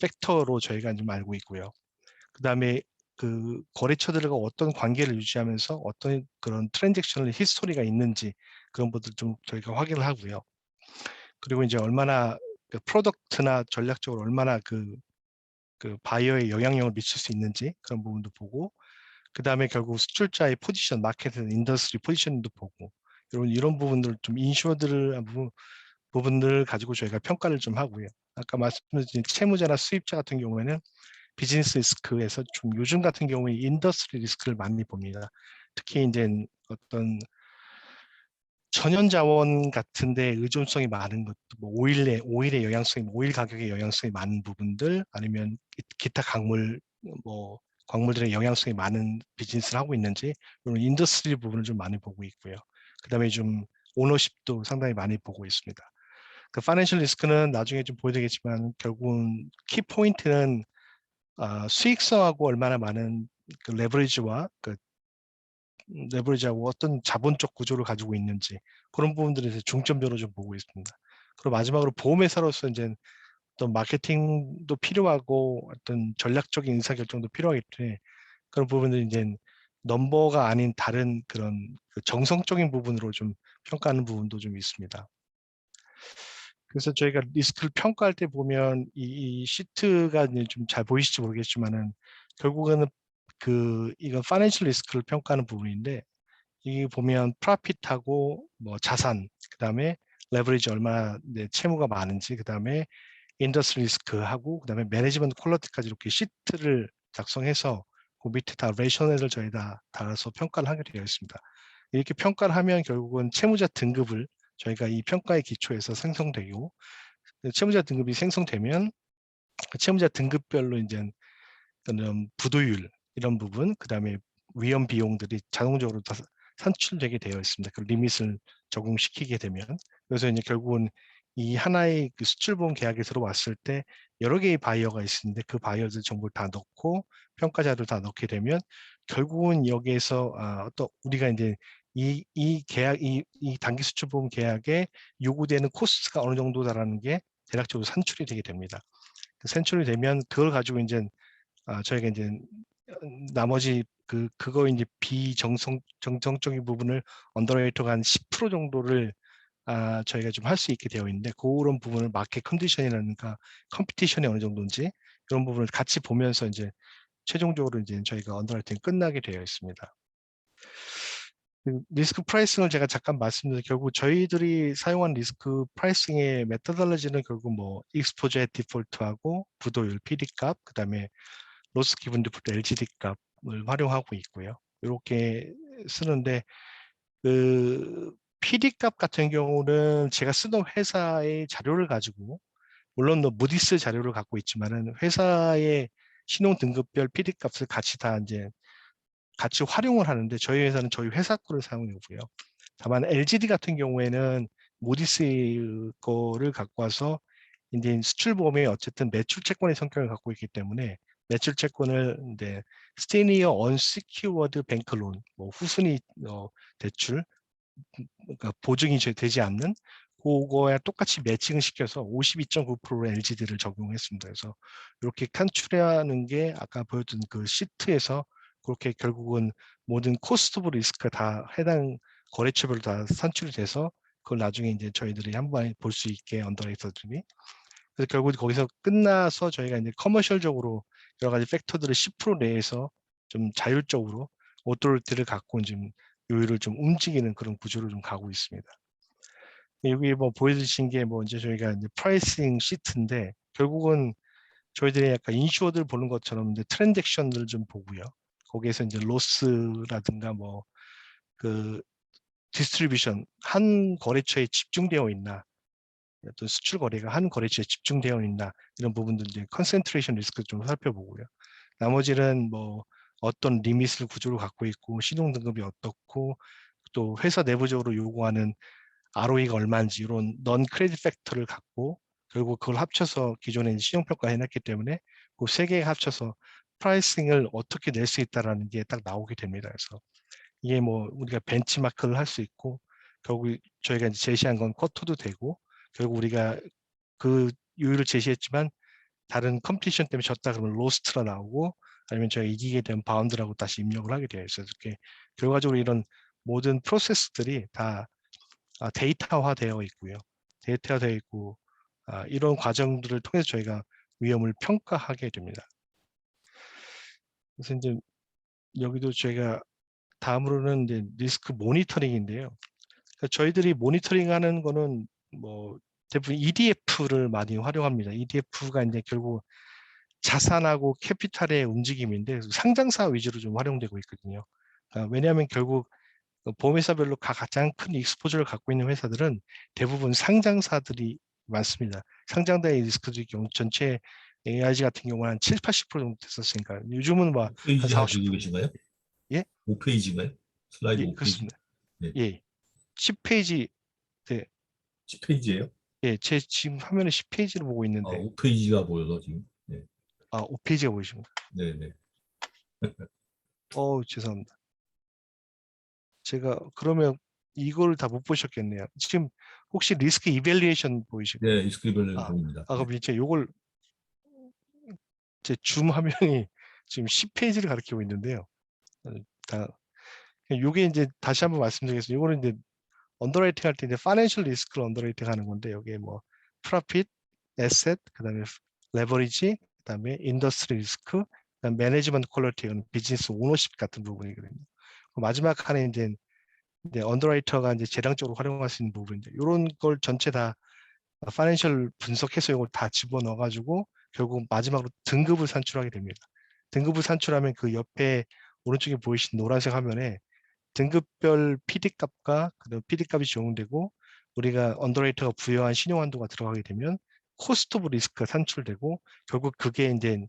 팩터로 저희가 좀 알고 있고요. 그다음에 그 거래처들과 어떤 관계를 유지하면서 어떤 그런 트랜잭션을 히스토리가 있는지 그런 것들 좀 저희가 확인을 하고요. 그리고 이제 얼마나 그 프로덕트나 전략적으로 얼마나 그 바이어에 영향력을 미칠 수 있는지 그런 부분도 보고, 그 다음에 결국 수출자의 포지션, 마켓 인더스트리 포지션도 보고, 이런 부분들 좀 인슈어들 부분들을 가지고 저희가 평가를 좀 하고요. 아까 말씀드린 채무자나 수입자 같은 경우에는 비즈니스 리스크에서 좀 요즘 같은 경우에 인더스트리 리스크를 많이 봅니다. 특히 이제 어떤 천연자원 같은데 의존성이 많은 것도, 뭐 오일의 영향성이, 오일 가격의 영향성이 많은 부분들, 아니면 기타 뭐 광물들의 영향성이 많은 비즈니스를 하고 있는지, 이런 인더스트리 부분을 좀 많이 보고 있고요. 그다음에 좀 오너십도 상당히 많이 보고 있습니다. 그 파이낸셜 리스크는 나중에 좀 보여드리겠지만 결국은 키 포인트는 수익성하고 얼마나 많은 그 레버리지하고 어떤 자본적 구조를 가지고 있는지, 그런 부분들에 대해서 중점적으로 좀 보고 있습니다. 그리고 마지막으로 보험회사로서 이제 어떤 마케팅도 필요하고 어떤 전략적인 의사결정도 필요하기 때문에 그런 부분들이 이제 넘버가 아닌 다른 그런 그 정성적인 부분으로 좀 평가하는 부분도 좀 있습니다. 그래서 저희가 리스크를 평가할 때 보면 이 시트가 좀 잘 보이실지 모르겠지만은 결국에는 이건 파이낸셜 리스크를 평가하는 부분인데, 이게 보면 프로핏하고 뭐 자산, 그다음에 레버리지 얼마나 채무가 많은지, 그다음에 인더스트리 리스크하고 그다음에 매니지먼트 퀄리티까지 이렇게 시트를 작성해서 그 밑에 다 레이셔널을 저희 다 달아서 평가를 하게 되어 있습니다. 이렇게 평가를 하면 결국은 채무자 등급을 저희가 이 평가의 기초에서 생성되고, 채무자 등급이 생성되면 그 채무자 등급별로 이제 그런 부도율 이런 부분, 그다음에 위험 비용들이 자동적으로 다 산출되게 되어 있습니다. 그 리밋을 적용시키게 되면. 그래서 이제 결국은 이 하나의 그 수출보험 계약에 들어왔을 때 여러 개의 바이어가 있는데 그 바이어들 정보를 다 넣고 평가자를 다 넣게 되면 결국은 여기에서 또 우리가 이제 이 계약, 이 단기 수출보험 계약에 요구되는 코스트가 어느 정도다라는 게 대략적으로 산출이 되게 됩니다. 산출이 되면 그걸 가지고 이제 저희가 이제 나머지 그거 이제 정성적인 부분을 언더레이터가 한 10% 정도를 저희가 좀 할 수 있게 되어 있는데, 그런 부분을 마켓 컨디션이라든가 컴피티션이 어느 정도인지 그런 부분을 같이 보면서 이제 최종적으로 이제 저희가 언더라이팅 끝나게 되어 있습니다. 리스크 프라이싱을 제가 잠깐 말씀드린, 결국 저희들이 사용한 리스크 프라이싱의 메터돌로지는 결국 뭐 익스포저의 디폴트하고 부도율 PD 값, 그다음에 로스 기분 디폴트 LGD 값을 활용하고 있고요. 이렇게 쓰는데 그 PD 값 같은 경우는 제가 쓰던 회사의 자료를 가지고, 물론 무디스 자료를 갖고 있지만은 회사의 신용 등급별 PD 값을 같이 활용을 하는데, 저희 회사는 저희 회사 거를 사용하고요. 다만 LGD 같은 경우에는 모디스 거를 갖고 와서 이제 수출보험이 어쨌든 매출 채권의 성격을 갖고 있기 때문에 매출 채권을 이제 Senior Unsecured Bank Loan, 뭐 후순위 대출, 그러니까 보증이 되지 않는 그거에 똑같이 매칭을 시켜서 52.9%의 LGD를 적용했습니다. 그래서 이렇게 산출하는 게 아까 보여준 그 시트에서 그렇게 결국은 모든 코스트 오브 리스크가 다 해당 거래처별로 다 산출이 돼서 그걸 나중에 이제 저희들이 한번 볼 수 있게 언더라이터들이, 그래서 결국 거기서 끝나서 저희가 이제 커머셜적으로 여러 가지 팩터들을 10% 내에서 좀 자율적으로 오토리티를 갖고 좀 요율을 좀 움직이는 그런 구조로 좀 가고 있습니다. 여기 뭐 보여주신 게 뭐 이제 저희가 이제 프라이싱 시트인데, 결국은 저희들이 약간 인슈어들 보는 것처럼 이제 트랜잭션들을 좀 보고요. 거기에서 이제 로스라든가 뭐 그 디스트리뷰션, 한 거래처에 집중되어 있나, 어떤 수출 거래가 한 거래처에 집중되어 있나, 이런 부분들 이제 컨센트레이션 리스크 좀 살펴보고요. 나머지는 뭐 어떤 리밋을 구조로 갖고 있고 신용 등급이 어떻고 또 회사 내부적으로 요구하는 ROE가 얼마인지 이런 넌 크레딧 팩터를 갖고 결국 그걸 합쳐서 기존에 신용평가 해놨기 때문에 그 세 개 합쳐서 프라이싱을 어떻게 낼 수 있다라는 게 딱 나오게 됩니다. 그래서 이게 뭐 우리가 벤치마크를 할 수 있고, 결국 저희가 이제 제시한 건 쿼터도 되고, 결국 우리가 그 요율을 제시했지만 다른 컴피티션 때문에 졌다 그러면 로스트가 나오고, 아니면 저희가 이기게 되면 바운드라고 다시 입력을 하게 되어 있어요. 이렇게 결과적으로 이런 모든 프로세스들이 다 데이터화되어 있고요. 데이터화되어 있고, 이런 과정들을 통해서 저희가 위험을 평가하게 됩니다. 그래서 이제 여기도 저희가 다음으로는 이제 리스크 모니터링인데요. 그러니까 저희들이 모니터링하는 거는 뭐 대부분 EDF를 많이 활용합니다. EDF가 이제 결국 자산하고 캐피탈의 움직임인데 상장사 위주로 좀 활용되고 있거든요. 왜냐하면 결국 보험회사별로 가장 큰 익스포저를 갖고 있는 회사들은 대부분 상장사들이 많습니다. 상장사의 리스크들이 경우 전체 AIG 같은 경우는 한 7, 80% 정도 됐었으니까 요즘은 뭐 한 5페이지 40, 가지고 계신가요? 예? 5페이지인가요? 슬라이드 예, 5페이지? 그렇습니다. 네. 예, 10페이지, 네, 10페이지예요? 예, 제 지금 화면에 10페이지를 보고 있는데, 5페이지가 보여서 지금. 네. 5페이지가 보이십니까? 네네. 죄송합니다. 제가 그러면 이걸 다 못 보셨겠네요. 지금 혹시 리스크 이밸리에이션 보이실까요? 네, 이스크리블을 보입니다. 그럼 이제 요걸 제 줌 화면이 지금 10페이지를 가리키고 있는데요. 다 요게 이제 다시 한번 말씀드리겠습니다. 요거는 이제 언더라이팅 할 때 이제 파이낸셜 리스크를 언더라이팅 하는 건데, 여기에 뭐 프로핏, 에셋, 그다음에 레버리지, 그다음에 인더스트리 리스크, 그다음 매니지먼트 퀄리티, 비즈니스 오너십 같은 부분이거든요. 마지막 칸에 이제 언더라이터가 이제 재량적으로 활용할 수 있는 부분인데, 이런 걸 전체 다 파이낸셜 분석해서 이걸 다 집어넣어 가지고 결국 마지막으로 등급을 산출하게 됩니다. 등급을 산출하면 그 옆에 오른쪽에 보이신 노란색 화면에 등급별 PD 값과 그다음 PD 값이 적용되고, 우리가 언더레이터가 부여한 신용 한도가 들어가게 되면 코스트 오브 리스크가 산출되고, 결국 그게 이제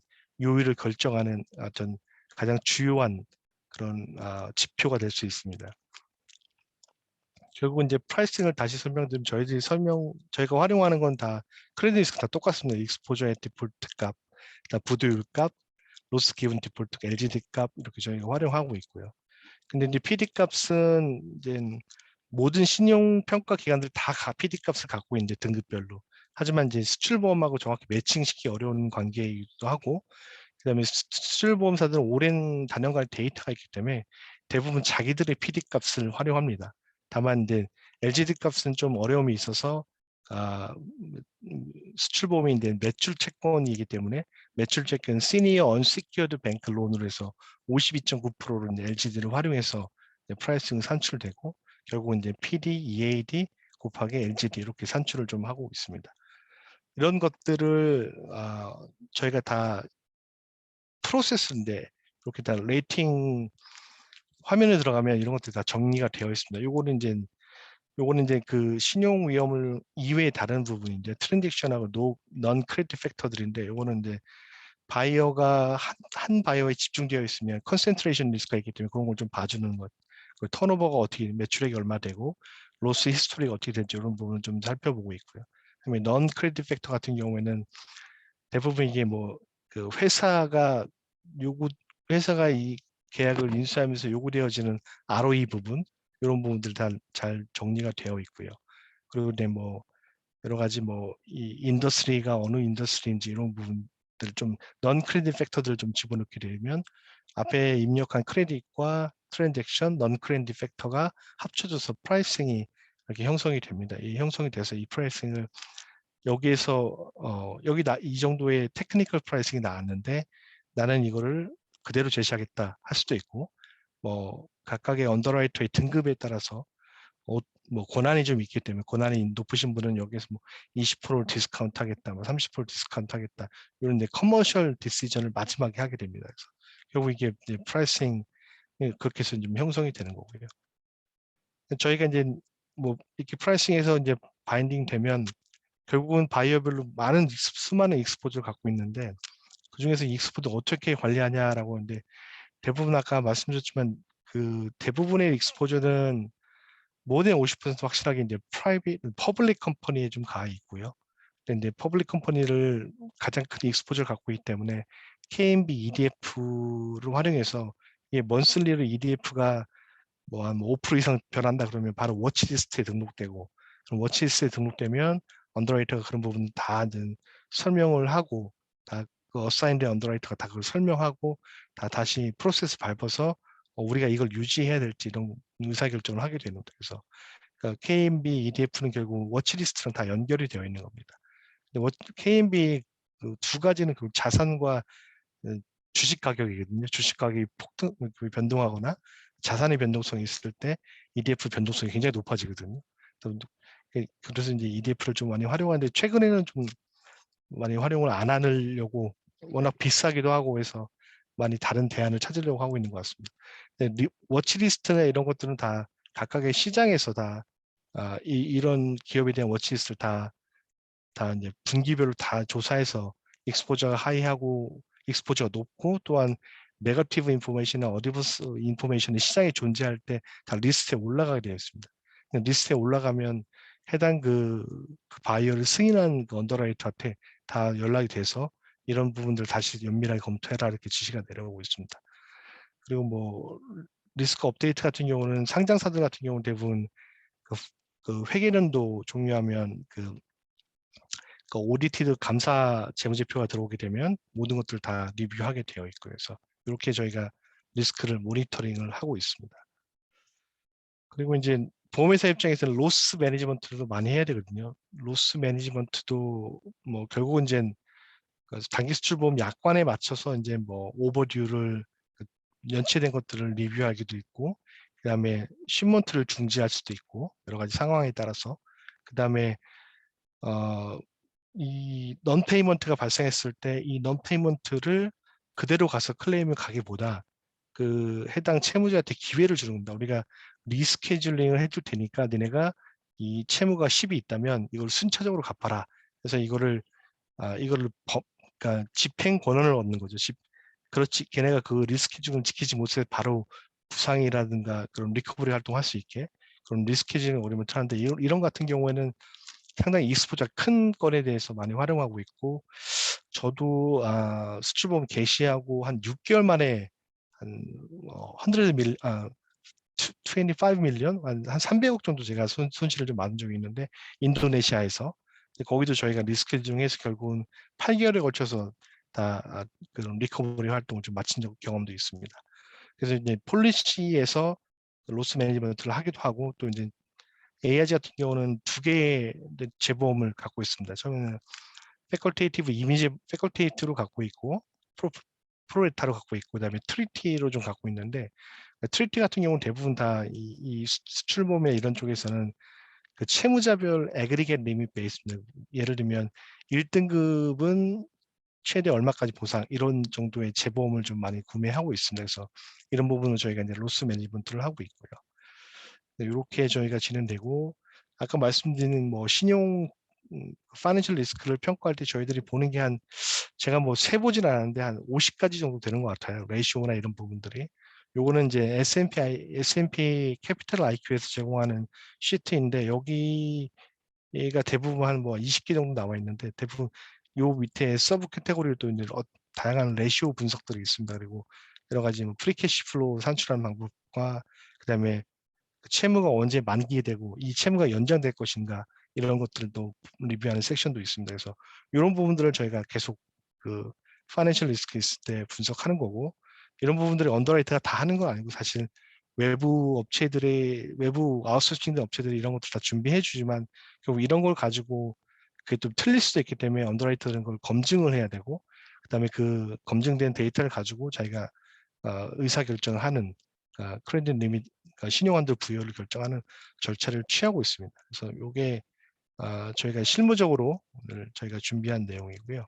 요율을 결정하는 어떤 가장 주요한 그런 지표가 될 수 있습니다. 결국 이제 프라이싱을 다시 설명드리면 저희가 활용하는 건 다 크레딧 리스크 다 똑같습니다. 익스포저의 디폴트 값, 부도율 값, 로스 기븐 디폴트 LGD 값, 이렇게 저희가 활용하고 있고요. 근데 이제 PD 값은 이제 모든 신용평가 기관들 다 PD 값을 갖고 있는데 등급별로. 하지만 이제 수출보험하고 정확히 매칭시키기 어려운 관계이기도 하고, 그다음에 수출보험사들은 오랜 단연간의 데이터가 있기 때문에 대부분 자기들의 PD 값을 활용합니다. 다만 이제 LGD 값은 좀 어려움이 있어서 수출보험이 이제 매출 채권이기 때문에 매출 채권 시니어 언시큐어드 뱅크 론으로 해서 52.9%로 이제 LGD를 활용해서 프라이싱 산출되고, 결국 이제 PD, EAD 곱하기 LGD 이렇게 산출을 좀 하고 있습니다. 이런 것들을 저희가 다 프로세스인데 이렇게 다 레이팅 화면에 들어가면 이런 것들이 다 정리가 되어 있습니다. 요거는 이제 그 신용 위험을 이외의 다른 부분인데 트랜잭션하고 non credit 팩터들인데 요거는 이제 바이어가 한 바이어에 집중되어 있으면 컨센트레이션 리스크가 있기 때문에 그런 걸 좀 봐주는 것. 그리고 턴오버가 어떻게 매출액이 얼마 되고 로스 히스토리가 어떻게 될지 이런 부분을 좀 살펴보고 있고요. 그다음에 non credit 팩터 같은 경우에는 대부분 이게 뭐 그 회사가 이 계약을 인수하면서 요구되어지는 ROE 부분 이런 부분들 다 잘 정리가 되어 있고요. 그리고 뭐 여러 가지 뭐 이 인더스트리가 어느 인더스트리인지 이런 부분들 좀 non 크레딧 팩터들을 좀 집어넣게 되면 앞에 입력한 크레딧과 트랜잭션, non 크레딧 팩터가 합쳐져서 프라이싱이 이렇게 형성이 됩니다. 이 형성이 돼서 이 프라이싱을 여기에서 이 정도의 테크니컬 프라이싱이 나왔는데 나는 이거를 그대로 제시하겠다 할 수도 있고 뭐 각각의 언더라이터의 등급에 따라서 뭐 권한이 좀 있기 때문에 권한이 높으신 분은 여기서 뭐 20% 디스카운트 하겠다, 뭐 30% 디스카운트 하겠다 이런 데 커머셜 디시전을 마지막에 하게 됩니다. 그래서 결국 이게 이제 프라이싱 그렇게 해서 좀 형성이 되는 거고요. 저희가 이제 뭐 이렇게 프라이싱에서 이제 바인딩 되면 결국은 바이어별로 수많은 익스포즈를 갖고 있는데 그 중에서 익스포즈 어떻게 관리하냐라고 하는데 대부분 아까 말씀드렸지만 그 대부분의 익스포즈는 more than 50% 확실하게 이제 퍼블릭 컴퍼니에 좀 가 있고요. 근데 이제 퍼블릭 컴퍼니를 가장 큰 익스포즈를 갖고 있기 때문에 KMB EDF를 활용해서 이게 먼슬리로 EDF가 뭐 한 5% 이상 변한다 그러면 바로 워치리스트에 등록되고 그럼 워치리스트에 등록되면 언더라이터가 그런 부분 다 설명을 하고 다 그 어사인드 언더라이터가 다 그걸 설명하고 다시 프로세스 밟아서 우리가 이걸 유지해야 될지 이런 의사결정을 하게 되는 거죠. 그래서 그러니까 KMB EDF는 결국 워치리스트랑 다 연결이 되어 있는 겁니다. 근데 KMB 그 두 가지는 그 자산과 주식 가격이거든요. 주식 가격이 변동하거나 자산의 변동성이 있을 때 EDF 변동성이 굉장히 높아지거든요. 그래서 이제 EDF를 좀 많이 활용하는데 최근에는 좀 많이 활용을 안 하려고 워낙 비싸기도 하고 해서 많이 다른 대안을 찾으려고 하고 있는 것 같습니다. 근데 워치리스트나 이런 것들은 다 각각의 시장에서 다 이런 기업에 대한 워치리스트를 다 이제 분기별로 다 조사해서 익스포저가 하이하고 익스포저가 높고 또한 네거티브 인포메이션이나 어드버스 인포메이션이 시장에 존재할 때 다 리스트에 올라가게 되어 있습니다. 리스트에 올라가면 해당 그 바이어를 승인한 그 언더라이터한테 다 연락이 돼서 이런 부분들 다시 면밀하게 검토해라 이렇게 지시가 내려오고 있습니다. 그리고 뭐 리스크 업데이트 같은 경우는 상장사들 같은 경우는 대부분 그 회계연도 종료하면 그 오디티드 감사 재무제표가 들어오게 되면 모든 것들을 다 리뷰하게 되어 있고요. 그래서 이렇게 저희가 리스크를 모니터링을 하고 있습니다. 그리고 이제 보험회사 입장에서는 로스 매니지먼트도 많이 해야 되거든요. 로스 매니지먼트도 뭐 결국은 이제 단기 수출보험 약관에 맞춰서 이제 뭐 오버듀를 연체된 것들을 리뷰하기도 있고, 그 다음에 쉽먼트를 중지할 수도 있고 여러 가지 상황에 따라서 그 다음에 이 non-payment가 발생했을 때 이 non-payment를 그대로 가서 클레임을 가기보다 그 해당 채무자한테 기회를 주는 겁니다. 우리가 리스케줄링을 해줄 테니까 너네가 이 채무가 10이 있다면 이걸 순차적으로 갚아라. 그래서 이거를 그러니까 집행 권한을 얻는 거죠. 그렇지 걔네가 그 리스케줄을 지키지 못해 바로 부상이라든가 그런 리커버리 활동할 수 있게 그런 리스케줄링 어그리먼트 하는데 이런 같은 경우에는 상당히 익스포저가 큰 건에 대해서 많이 활용하고 있고 저도 수출보험 개시하고 한 6개월 만에 한 25 밀리언 한 300억 정도 제가 손실을 좀 받은 적이 있는데 인도네시아에서 거기도 저희가 리스크 중에서 결국은 8개월에 걸쳐서 다 그런 리커버리 활동을 좀 마친 경험도 있습니다. 그래서 이제 폴리시에서 로스 매니지먼트를 하기도 하고 또 이제 AIG 같은 경우는 2개의 재보험을 갖고 있습니다. 처음에는 패컬테이티브 패컬테이트로 갖고 있고 프로레타로 갖고 있고 그다음에 트리티로 좀 갖고 있는데 트리티 같은 경우는 대부분 다 이 수출보험의 이런 쪽에서는 그 채무자별 애그리겟 리밋 베이스입니다. 예를 들면 1등급은 최대 얼마까지 보상 이런 정도의 재보험을 좀 많이 구매하고 있습니다. 그래서 이런 부분은 저희가 이제 로스 매니지먼트를 하고 있고요. 이렇게 저희가 진행되고 아까 말씀드린 뭐 신용 파이낸셜 리스크를 평가할 때 저희들이 보는 게 한 제가 뭐 세보진 않았는데 한 50가지 정도 되는 것 같아요. 레이쇼나 이런 부분들이. 요거는 이제 S&P 캐피털 IQ에서 제공하는 시트인데 여기가 대부분 한 뭐 20개 정도 나와 있는데 대부분 요 밑에 서브 카테고리도 이제 다양한 레이쇼 분석들이 있습니다. 그리고 여러 가지 뭐 프리캐시 플로우 산출하는 방법과 그다음에 채무가 언제 만기되고 이 채무가 연장될 것인가 이런 것들도 리뷰하는 섹션도 있습니다. 그래서 이런 부분들을 저희가 계속 그 파이낸셜 리스크 있을 때 분석하는 거고 이런 부분들이 언더라이트가 다 하는 건 아니고 사실 외부 아웃소싱 업체들이 이런 것들 다 준비해 주지만 결국 이런 걸 가지고 그게 좀 틀릴 수도 있기 때문에 언더라이터는 걸 검증을 해야 되고 그다음에 그 검증된 데이터를 가지고 자기가 의사 결정을 하는 크레딧 리밋 신용한도 부여를 결정하는 절차를 취하고 있습니다. 그래서 이게 저희가 실무적으로 오늘 저희가 준비한 내용이고요.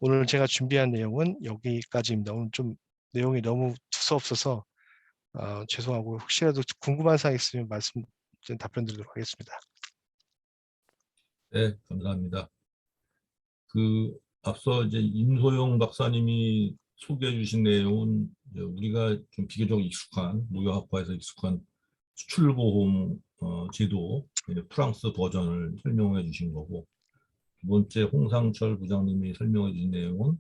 오늘 제가 준비한 내용은 여기까지입니다. 오늘 좀 내용이 너무 두서없어서 죄송하고 혹시라도 궁금한 사항 있으면 답변 드리도록 하겠습니다. 네, 감사합니다. 앞서 이제 임소영 박사님이 소개해 주신 내용은 이제 우리가 좀 비교적 익숙한, 무역학과에서 익숙한 수출보험 제도, 이제 프랑스 버전을 설명해 주신 거고, 두 번째 홍상철 부장님이 설명해 주신 내용은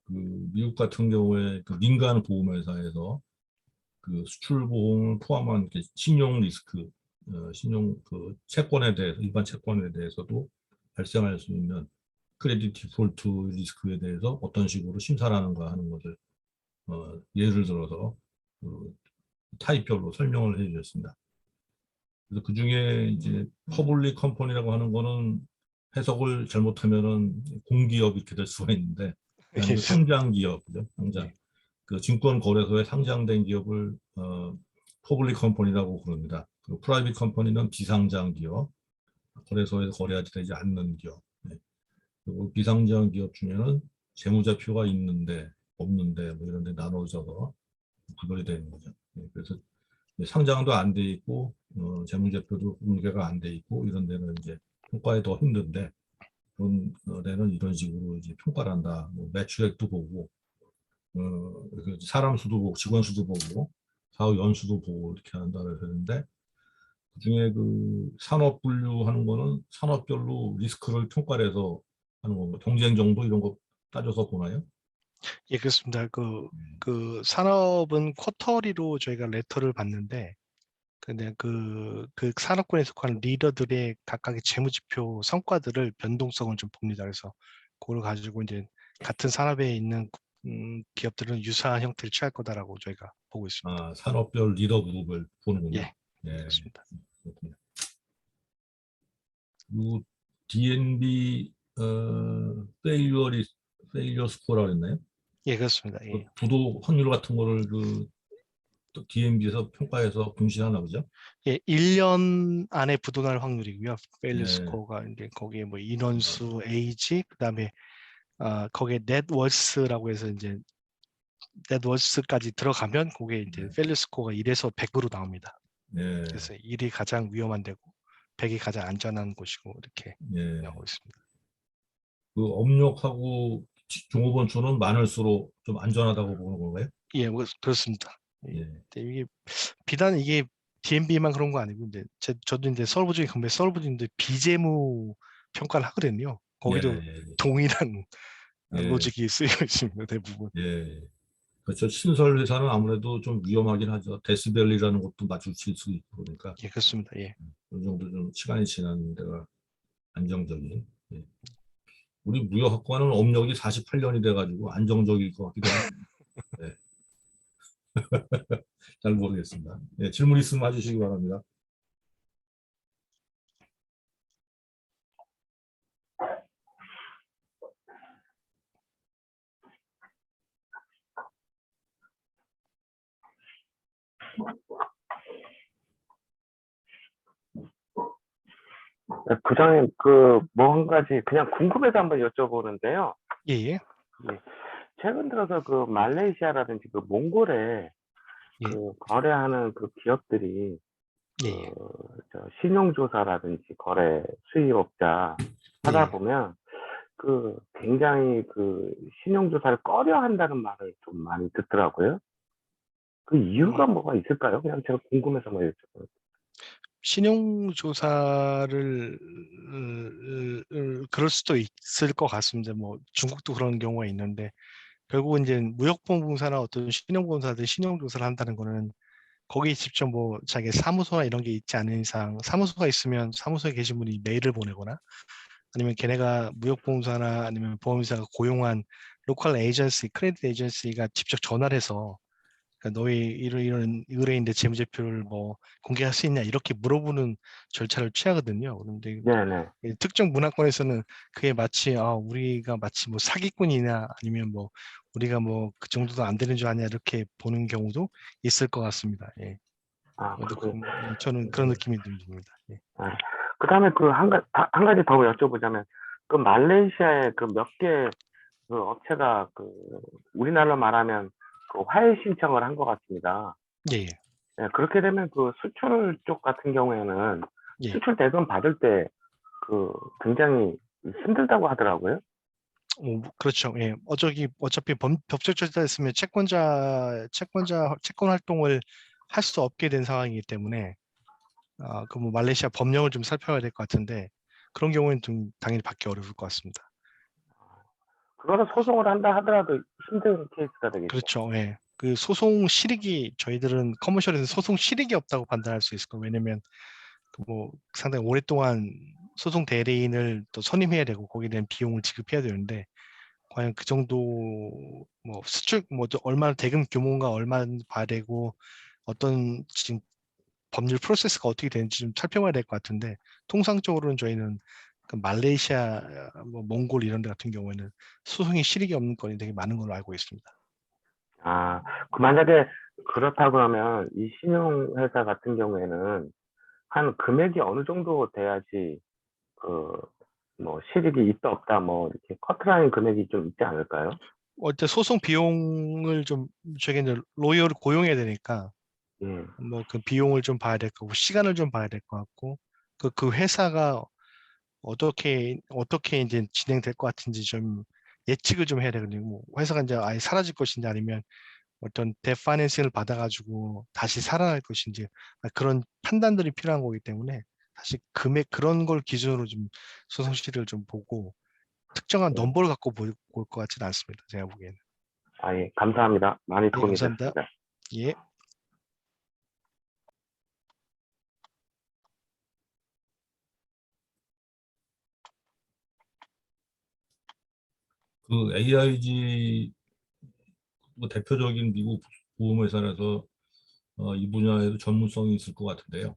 미국 같은 경우에 민간 보험회사에서 수출보험을 포함한 신용 리스크, 신용 채권에 대해서, 일반 채권에 대해서도 발생할 수 있는 크레딧 디폴트 리스크에 대해서 어떤 식으로 심사를 하는가 하는 것을 예를 들어서 타입별로 설명을 해 주셨습니다. 그래서 그 중에 이제 퍼블릭 컴퍼니라고 하는 거는 해석을 잘못하면은 공기업 이렇게 될 수가 있는데 아니면 상장 기업, 그죠? 상장. 증권 거래소에 상장된 기업을 퍼블릭 컴퍼니라고 부릅니다. 그리고 프라이빗 컴퍼니는 비상장 기업, 거래소에서 거래되지 않는 기업. 네. 그리고 비상장 기업 중에는 재무제표가 있는데 없는데 뭐 이런 데 나눠져서 구별이 되는 거죠. 네. 그래서 상장도 안 돼 있고 재무제표도 공개가 안 돼 있고 이런 데는 이제 평가에 더 힘든데 그런 데는 이런 식으로 이제 평가를 한다. 뭐 매출액도 보고 사람 수도 보고 직원 수도 보고 사업 연수도 보고 이렇게 한다고 했는데 그중에 산업 분류하는 거는 산업별로 리스크를 평가를 해서 하는 건가 경쟁 정도 이런 거 따져서 보나요? 예, 그렇습니다. 그 산업은 쿼터리로 저희가 레터를 받는데 근데 그 산업군에 속한 리더들의 각각의 재무지표 성과들을 변동성을 좀 봅니다. 그래서 그걸 가지고 이제 같은 산업에 있는 기업들은 유사한 형태를 취할 거다라고 저희가 보고 있습니다. 산업별 리더 그룹을 보는군요. 예, 예, 그렇습니다. 그렇군요. 그리고 DNB 페일리어 스코어라고 했나요? 예, 그렇습니다. 예. 부도 확률 같은 거를 또 DNB에서 평가해서 공시하나 보죠? 예, 1년 안에 부도날 확률이고요. 페일리어 네. 스코어가 이제 거기에 뭐 인원수, 에이지, 그다음에 거기에 넷워스라고 해서 이제 넷워스까지 들어가면 그게 이제 페일리어 스코어가 1에서 100으로 나옵니다. 네. 그래서 1이 가장 위험한 데고 100이 가장 안전한 곳이고 이렇게 예. 나오고 있습니다. 업력하고 종업원수는 많을수록 좀 안전하다고 보는 건가요? 예, 그렇습니다. 예. 이게 비단 이게 DNB만 그런 거 아니고 이제 저도 이제 서울보증 근데 서울보증인데 비재무 평가를 하거든요. 거기도 동일한 로직이 쓰이고 있습니다. 대부분. 예. 그렇죠. 신설 회사는 아무래도 좀 위험하긴 하죠. 데스밸리라는 것도 마주칠 수 있고 그러니까 예, 그렇습니다. 예. 어느 정도 좀 시간이 지나는 데가 안정적인. 예. 우리 무역학과는 업력이 48년이 돼가지고 안정적일 것 같기도 하고. 네. 잘 모르겠습니다. 예, 질문 있으면 해주시기 바랍니다. 부장님, 뭐 한 가지 그냥 궁금해서 한번 여쭤보는데요. 예, 예. 예. 최근 들어서 그 말레이시아라든지 그 몽골에 예. 그 거래하는 그 기업들이 예. 저 신용조사라든지 거래 수입업자 하다 예. 보면 그 굉장히 그 신용조사를 꺼려 한다는 말을 좀 많이 듣더라고요. 그 이유가 뭐가 있을까요? 그냥 제가 궁금해서 뭐 여쭤봐요. 신용 조사를 그럴 수도 있을 것 같습니다. 뭐 중국도 그런 경우가 있는데 결국은 이제 무역보험공사나 어떤 신용보험사들이 신용 조사를 한다는 거는 거기에 직접 뭐 자기 사무소나 이런 게 있지 않은 이상 사무소가 있으면 사무소에 계신 분이 메일을 보내거나 아니면 걔네가 무역보험사나 아니면 보험회사가 고용한 로컬 에이전시, 크레딧 에이전시가 직접 전화를 해서 그러니까 너희 이런 의뢰인데 재무제표를 뭐 공개할 수 있냐 이렇게 물어보는 절차를 취하거든요. 그런데 네네. 이 특정 문화권에서는 그게 마치 우리가 마치 뭐 사기꾼이냐 아니면 뭐 우리가 뭐 그 정도도 안 되는 줄 아냐 이렇게 보는 경우도 있을 것 같습니다. 예. 아, 그래도 그렇군요. 저는 그런 느낌이 듭니다. 예. 그다음에 그 한 가지 더 여쭤보자면 그 말레이시아에 그 몇 개 그 업체가 그 우리나라로 말하면 그 화해 신청을 한 것 같습니다. 예. 예. 예, 그렇게 되면 그 수출 쪽 같은 경우에는 예. 수출 대금 받을 때 그 굉장히 힘들다고 하더라고요. 그렇죠. 예. 어차피 법적 절차에 있으면 채권 활동을 할 수 없게 된 상황이기 때문에 그 뭐 말레이시아 법령을 좀 살펴봐야 될 것 같은데 그런 경우에는 좀 당연히 받기 어려울 것 같습니다. 그거는 소송을 한다 하더라도 힘든 케이스가 되겠죠. 그렇죠. 예. 그 소송 실익이 저희들은 커머셜에서 소송 실익이 없다고 판단할 수 있을 거예요. 왜냐면 뭐 상당히 오랫동안 소송 대리인을 또 선임해야 되고 거기에 대한 비용을 지급해야 되는데 과연 그 정도 뭐 수출 뭐또 얼마나 대금 규모가 얼마나 봐야 되고 어떤 지금 법률 프로세스가 어떻게 되는지 좀 살펴봐야 될 것 같은데 통상적으로는 저희는 그 말레이시아, 뭐 몽골 이런 데 같은 경우에는 소송이 실익이 없는 건이 되게 많은 걸로 알고 있습니다. 그 만약에 그렇다고 하면 이 신용회사 같은 경우에는 한 금액이 어느 정도 돼야지 그 뭐 실익이 있다 없다 뭐 이렇게 커트라인 금액이 좀 있지 않을까요? 일단 소송 비용을 좀 저게 이제 로이어를 고용해야 되니까 예. 뭐 그 비용을 좀 봐야 될 거고 시간을 좀 봐야 될 것 같고 그 회사가 어떻게 이제 진행될 것 같은지 좀 예측을 좀 해야 되거든요. 뭐 회사가 이제 아예 사라질 것인지 아니면 어떤 데파이낸싱을 받아가지고 다시 살아날 것인지 그런 판단들이 필요한 거기 때문에 사실 금액 그런 걸 기준으로 좀 소송 실을 좀 보고 특정한 넘버를 갖고 볼 것 같지는 않습니다. 제가 보기에는. 예, 감사합니다. 많이 예, 도움이 감사합니다. 됐습니다. 예. 그 AIG 뭐 대표적인 미국 보험회사라서 이 분야에도 전문성이 있을 것 같은데요.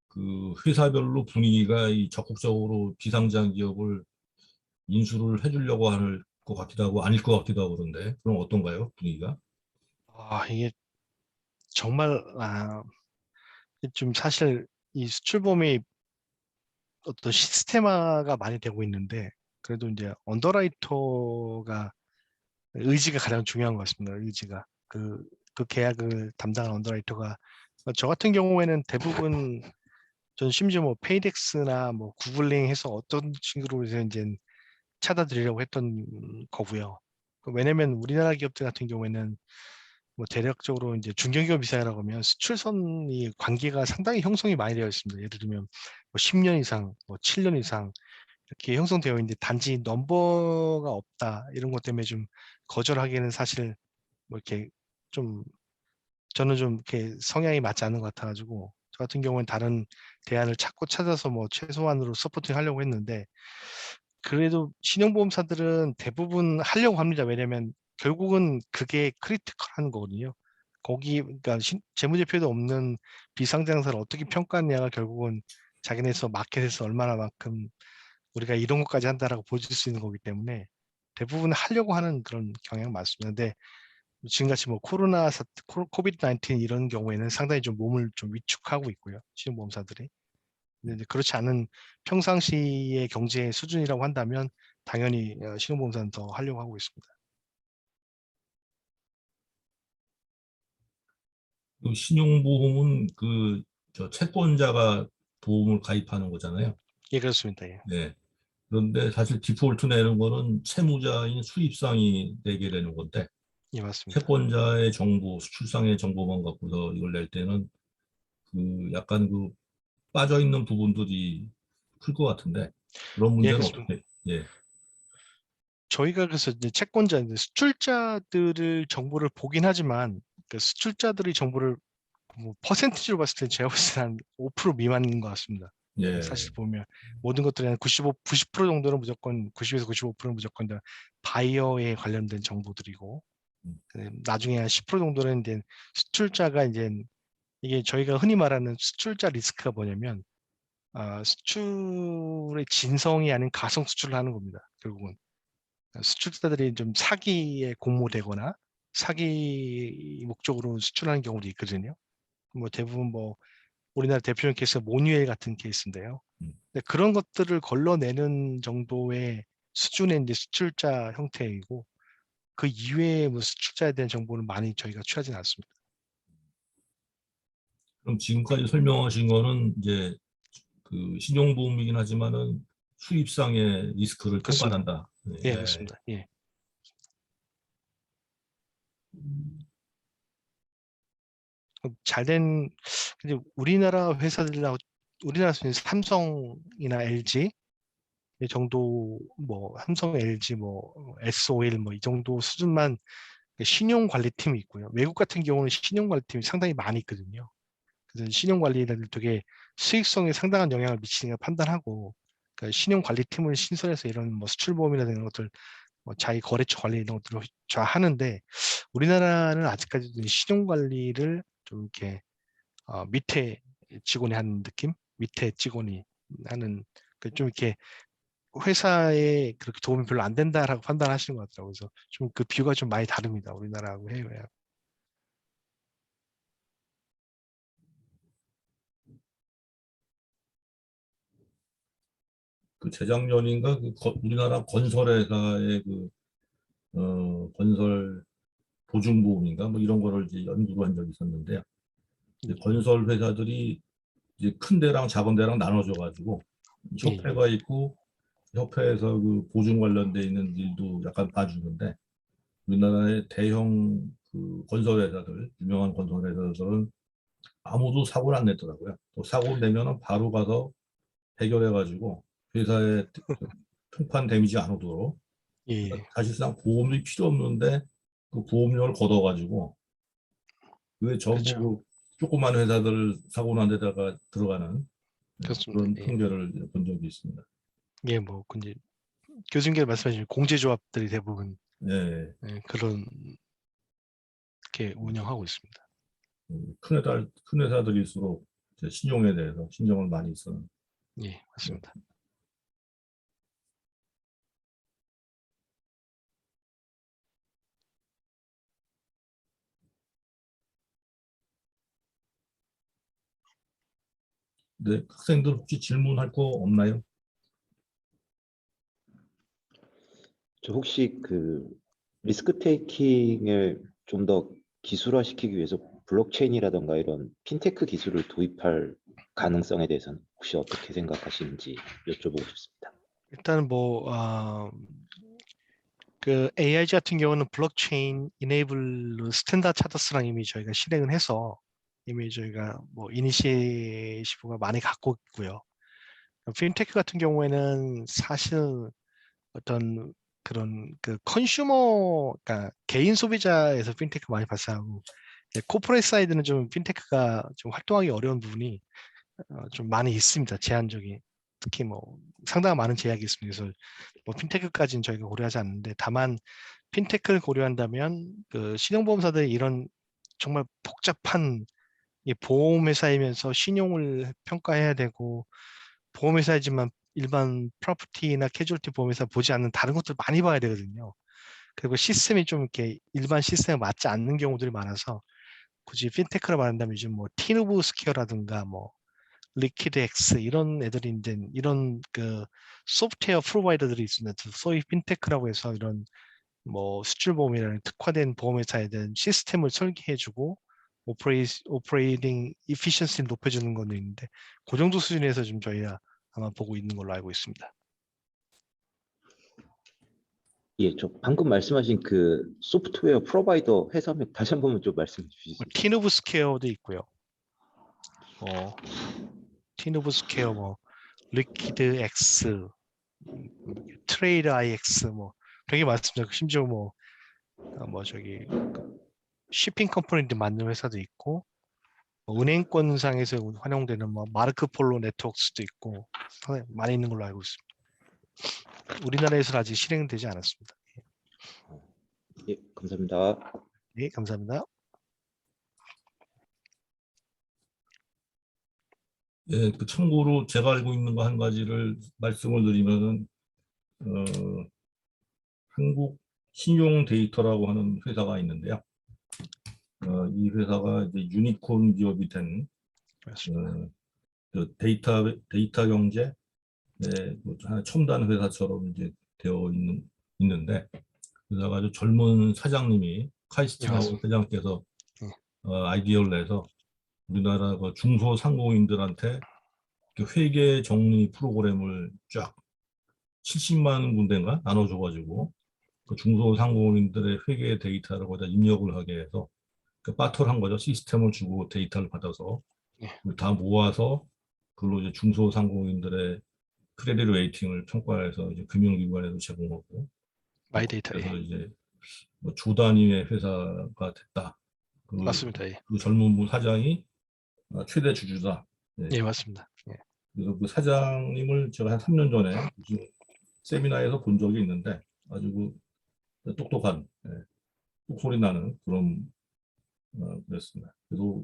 그 회사별로 분위기가 이 적극적으로 비상장 기업을 인수를 해주려고 할 것 같기도 하고 아닐 것 같기도 하고 그런데 그럼 어떤가요 분위기가? 이게 정말 좀 사실 이 수출보험이 어떤 시스테마가 많이 되고 있는데 그래도 이제 언더라이터가 의지가 가장 중요한 것 같습니다. 의지가 그 계약을 담당한 언더라이터가 저 같은 경우에는 대부분 전 심지어 뭐 페이덱스나 뭐 구글링 해서 어떤 식으로 해서 이제 찾아드리려고 했던 거고요. 왜냐면 우리나라 기업들 같은 경우에는 뭐 대략적으로 이제 중견기업 이사라고 하면 수출선이 관계가 상당히 형성이 많이 되어 있습니다. 예를 들면 뭐 10년 이상, 뭐 7년 이상 이렇게 형성되어 있는데 단지 넘버가 없다 이런 것 때문에 좀 거절하기에는 사실 뭐 이렇게 좀 저는 좀 이렇게 성향이 맞지 않는 것 같아가지고 저 같은 경우는 다른 대안을 찾아서 뭐 최소한으로 서포팅 하려고 했는데 그래도 신용보험사들은 대부분 하려고 합니다. 왜냐면 결국은 그게 크리티컬한 거거든요. 그러니까 재무제표도 없는 비상장사를 어떻게 평가하느냐가 결국은 자기네에서 마켓에서 얼마나만큼 우리가 이런 것까지 한다라고 보여줄 수 있는 거기 때문에 대부분 하려고 하는 그런 경향이 많습니다. 근데 지금같이 뭐 코비드 19 이런 경우에는 상당히 좀 몸을 좀 위축하고 있고요. 신용보험사들이. 근데 이제 그렇지 않은 평상시의 경제 수준이라고 한다면 당연히 신용보험사는 더 하려고 하고 있습니다. 그 신용보험은 저 채권자가 보험을 가입하는 거잖아요. 예, 그렇습니다. 예, 네. 그런데 사실 디폴트 내는 거는 채무자인 수입상이 내게 되는 건데 예, 맞습니다. 채권자의 정보, 수출상의 정보만 갖고서 이걸 낼 때는 약간 빠져 있는 부분들이 클 것 같은데 그런 예, 문제는 그렇습니다. 어떻게? 예, 저희가 그래서 이제 채권자, 이제 수출자들을 정보를 보긴 하지만 그 수출자들의 정보를 뭐 퍼센티지로 봤을 때 제가 봤을 때 한 5% 미만인 것 같습니다. 예, 사실 보면 모든 것들이 한 90% 정도는 무조건 90에서 95%는 무조건 다 바이어에 관련된 정보들이고 나중에 한 10% 정도는 이제 수출자가 이제 이게 저희가 흔히 말하는 수출자 리스크가 뭐냐면 수출의 진성이 아닌 가성 수출을 하는 겁니다. 결국은 수출자들이 좀 사기에 공모되거나 사기 목적으로 수출하는 경우도 있거든요. 뭐 대부분 뭐 우리나라 대표적인 케이스가 모뉴엘 같은 케이스인데요. 근데 그런 것들을 걸러내는 정도의 수준의 이제 수출자 형태이고 그 이외의 뭐 수출자에 대한 정보는 많이 저희가 취하지는 않습니다. 그럼 지금까지 설명하신 거는 이제 신용보험이긴 하지만은 수입상의 리스크를 그렇습니다. 통과한다. 예, 예. 그렇습니다. 예. 잘된 이제 우리나라 회사들하고 우리나라에서 삼성이나 LG 이 정도 뭐 삼성, LG, 뭐 SOL 뭐 이 정도 수준만 신용 관리팀이 있고요. 외국 같은 경우는 신용 관리팀이 상당히 많이 있거든요. 그래서 신용 관리를 되게 수익성에 상당한 영향을 미치는 걸 판단하고 그러니까 신용 관리팀을 신설해서 이런 뭐 수출보험이라든가 이런 것들 뭐 자기 거래처 관리 이런 것들을 다 하는데 우리나라는 아직까지도 신용 관리를 좀 이렇게 밑에 직원이 하는 느낌? 밑에 직원이 하는 좀 이렇게 회사에 그렇게 도움이 별로 안 된다라고 판단하시는 것 같더라고요. 그래서 좀 그 뷰가 좀 많이 다릅니다. 우리나라하고 해외하고. 재작년인가 우리나라 건설회사의 건설 보증보험인가 뭐 이런 거를 이제 연구를 한 적이 있었는데요. 이제 건설 회사들이 이제 큰 데랑 작은 데랑 나눠져 가지고 협회가 있고 협회에서 보증 관련돼 있는 일도 약간 봐주는데 우리나라의 대형 건설 회사들, 유명한 건설 회사들은 아무도 사고를 안 냈더라고요. 또 사고 내면은 바로 가서 해결해 가지고 회사에 통판 데미지 안 오도록 예, 사실상 보험이 필요 없는데 그 보험료를 걷어가지고 그게 전부 그렇죠. 조그만 회사들 사고 난 데다가 들어가는 그렇습니다. 그런 예, 통계를 본 적이 있습니다. 예, 뭐 근데 교수님께서 말씀하신 공제조합들이 대부분 예, 그런 게 운영하고 있습니다. 큰 회사들일수록 이제 신용에 대해서 신경을 많이 쓰는. 예, 맞습니다. 네, 학생들 혹시 질문할 거 없나요? 저 혹시 리스크 테이킹을 좀 더 기술화시키기 위해서 블록체인이라던가 이런 핀테크 기술을 도입할 가능성에 대해서는 혹시 어떻게 생각하시는지 여쭤보고 싶습니다. 일단은 그 AIG 같은 경우는 블록체인 이네이블 스탠다드 차더스랑 이미 저희가 실행을 해서 이미 저희가 뭐 이니시에이티브가 많이 갖고 있고요. 핀테크 같은 경우에는 사실 어떤 그런 컨슈머, 그러니까 개인 소비자에서 핀테크 많이 발생하고 코퍼레이트 사이드는 좀 핀테크가 좀 활동하기 어려운 부분이 좀 많이 있습니다. 제한적인 특히 뭐 상당한 많은 제약이 있습니다. 그래서 뭐 핀테크까지는 저희가 고려하지 않는데 다만 핀테크를 고려한다면 그 신용보험사들이 이런 정말 복잡한 보험회사이면서 신용을 평가해야 되고 보험회사이지만 일반 프로퍼티나 캐주얼티 보험회사 보지 않는 다른 것들 많이 봐야 되거든요. 그리고 시스템이 좀 이렇게 일반 시스템에 맞지 않는 경우들이 많아서 굳이 핀테크를 말한다면 요즘 뭐 티누브 스퀘어라든가 뭐 리퀴드X 이런 애들이 이제 이런 그 소프트웨어 프로바이더들이 있습니다. 소위 핀테크라고 해서 이런 뭐 수출 보험이라는 특화된 보험회사에 대한 시스템을 설계해주고 오퍼레이팅 이피션시를 높여주는 거는 있는데 그 정도 수준에서 좀 저희가 아마 보고 있는 걸로 알고 있습니다. 예, 저 방금 말씀하신 그 소프트웨어 프로바이더 회사명 다시 한 번만 좀 말씀해 주실 수 있어요? 티누브스퀘어도 있고요. 티누브스퀘어, 뭐 리퀴드X, 트레이드 IX 뭐 되게 많습니다. 심지어 뭐 저기 shipping 컴포넌트 만드는 회사도 있고 뭐 은행권상에서 활용되는 뭐 마르코폴로 네트워크스도 있고 상당히 많이 있는 걸로 알고 있습니다. 우리나라에서는 아직 실행되지 않았습니다. 예, 감사합니다. 네, 감사합니다. 예, 그 참고로 제가 알고 있는 거 한 가지를 말씀을 드리면은 한국 신용 데이터라고 하는 회사가 있는데요. 이 회사가 이제 유니콘 기업이 된 그 데이터 경제 하나 첨단 회사처럼 이제 되어 있는데 회사가 아주 젊은 사장님이 카이스트하우 회장께서 아이디어를 내서 우리나라 그 중소상공인들한테 회계 정리 프로그램을 쫙 70만 군데인가 나눠줘가지고 그 중소상공인들의 회계 데이터를 거기다 입력을 하게 해서 그 바털한 거죠. 시스템을 주고 데이터를 받아서 다 모아서 그걸로 이제 중소상공인들의 크레딧 레이팅을 평가해서 이제 금융기관에도 제공하고 마이데이터. 그래서 이제 뭐 조 단위의 회사가 됐다. 맞습니다. 예. 그 젊은 분 사장이 최대 주주다. 예, 맞습니다. 예. 그래서 그 사장님을 제가 한 3년 전에 무슨 세미나에서 본 적이 있는데 아주 그 똑똑한 똑소리 나는 그런 그랬습니다. 그래서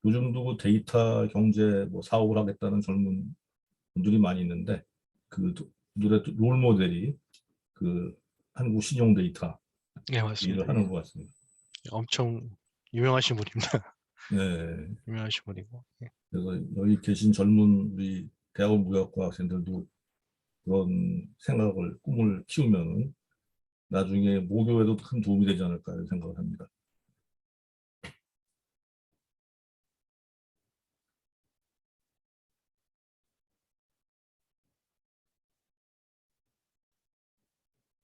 요즘도 그 데이터 경제 뭐 사업을 하겠다는 젊은 분들이 많이 있는데 그들의 롤 모델이 그 한국 신용 데이터 예, 맞습니다. 일을 하는 것 같습니다. 엄청 유명하신 분입니다. 네. 유명하신 분이고. 예. 그래서 여기 계신 젊은 우리 대학원 무역과 학생들도 그런 생각을 꿈을 키우면 나중에 모교에도 큰 도움이 되지 않을까 이런 생각을 합니다.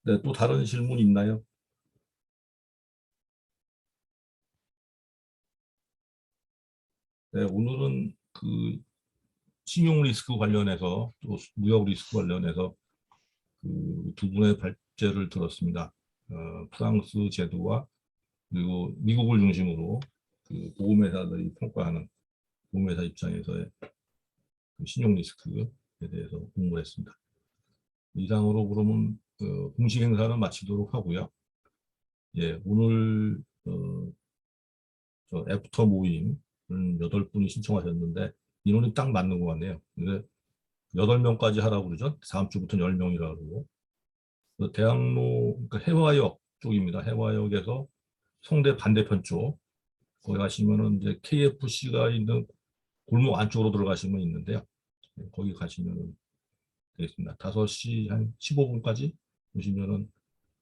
네, 또 다른 질문 있나요? 네, 오늘은 그 신용 리스크 관련해서 또 무역 리스크 관련해서 그 두 분의 발제를 들었습니다. 프랑스 제도와 그리고 미국을 중심으로 그 보험회사들이 평가하는 보험회사 입장에서의 그 신용 리스크에 대해서 공부를 했습니다. 이상으로 그러면 공식 행사는 마치도록 하고요. 예, 오늘 저 애프터 모임은 8분이 신청하셨는데 인원이 딱 맞는 것 같네요. 근데 8명까지 하라고 그러죠. 다음 주부터는 10명이라고. 대학로, 그러니까 해화역 쪽입니다. 해화역에서 성대 반대편 쪽. 거기 가시면은 이제 KFC가 있는 골목 안쪽으로 들어가시면 있는데요. 거기 가시면 되겠습니다. 5시 한 15분까지 오시면은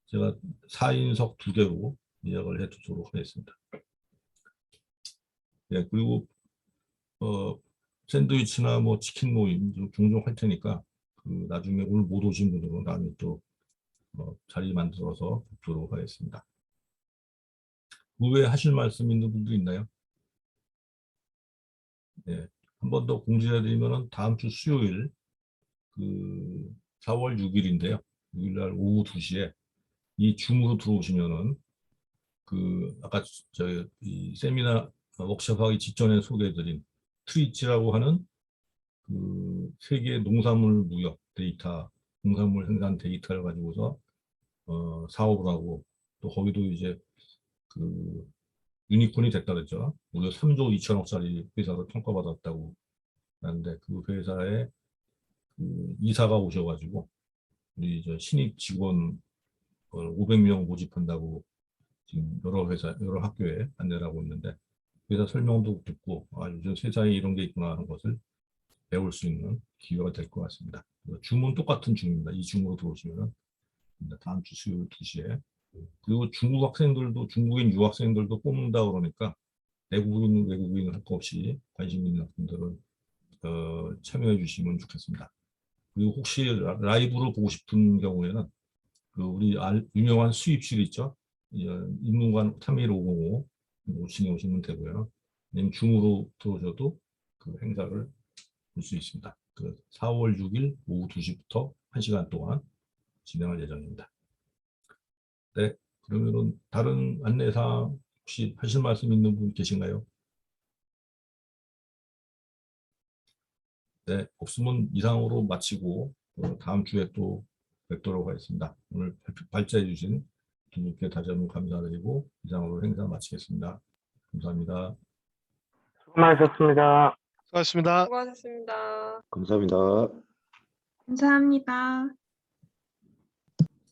제가 4인석 2개로 예약을 해두도록 하겠습니다. 예, 그리고 샌드위치나 뭐 치킨 모임 종종 할 테니까 나중에 오늘 못 오신 분들은 다음에 또 자리 만들어서 뵙도록 하겠습니다. 그 외에 하실 말씀 있는 분들 있나요? 예, 한 번 더 공지해드리면은 다음 주 수요일 그 4월 6일인데요. 6일날 오후 2시에 이 줌으로 들어오시면은 아까 저희 이 세미나 워크숍하기 직전에 소개해드린 트위치라고 하는 그 세계 농산물 무역 데이터, 농산물 생산 데이터를 가지고서 사업을 하고 또 거기도 이제 그 유니콘이 됐다 그랬죠. 무려 3조 2천억짜리 회사로 평가받았다고 하는데 그 회사에 그 이사가 오셔가지고 우리 저 신입 직원 500명 모집한다고 지금 여러 학교에 안내를 하고 있는데 회사 설명도 듣고 요즘 세상에 이런 게 있구나 하는 것을 배울 수 있는 기회가 될 것 같습니다. 줌은 똑같은 줌입니다. 이 줌으로 들어오시면 다음 주 수요일 2시에. 그리고 중국 학생들도, 중국인 유학생들도 뽑는다 그러니까 내국인, 외국인 할 거 없이 관심 있는 학생들은 참여해 주시면 좋겠습니다. 그리고 혹시 라이브로 보고 싶은 경우에는 그 우리 유명한 수입실 있죠? 인문관 31505 오시면 되고요. 아니면 줌으로 들어오셔도 그 행사를 볼 수 있습니다. 그 4월 6일 오후 2시부터 1시간 동안 진행할 예정입니다. 네, 그러면은 다른 안내사항 혹시 하실 말씀 있는 분 계신가요? 네, 없으면 이상으로 마치고 다음 주에 또 뵙도록 하겠습니다. 오늘 발제해 주신 두 분께 다시 한번 감사드리고 이상으로 행사 마치겠습니다. 감사합니다. 수고 많으셨습니다. 수고하셨습니다. 수고하셨습니다. 감사합니다. 감사합니다.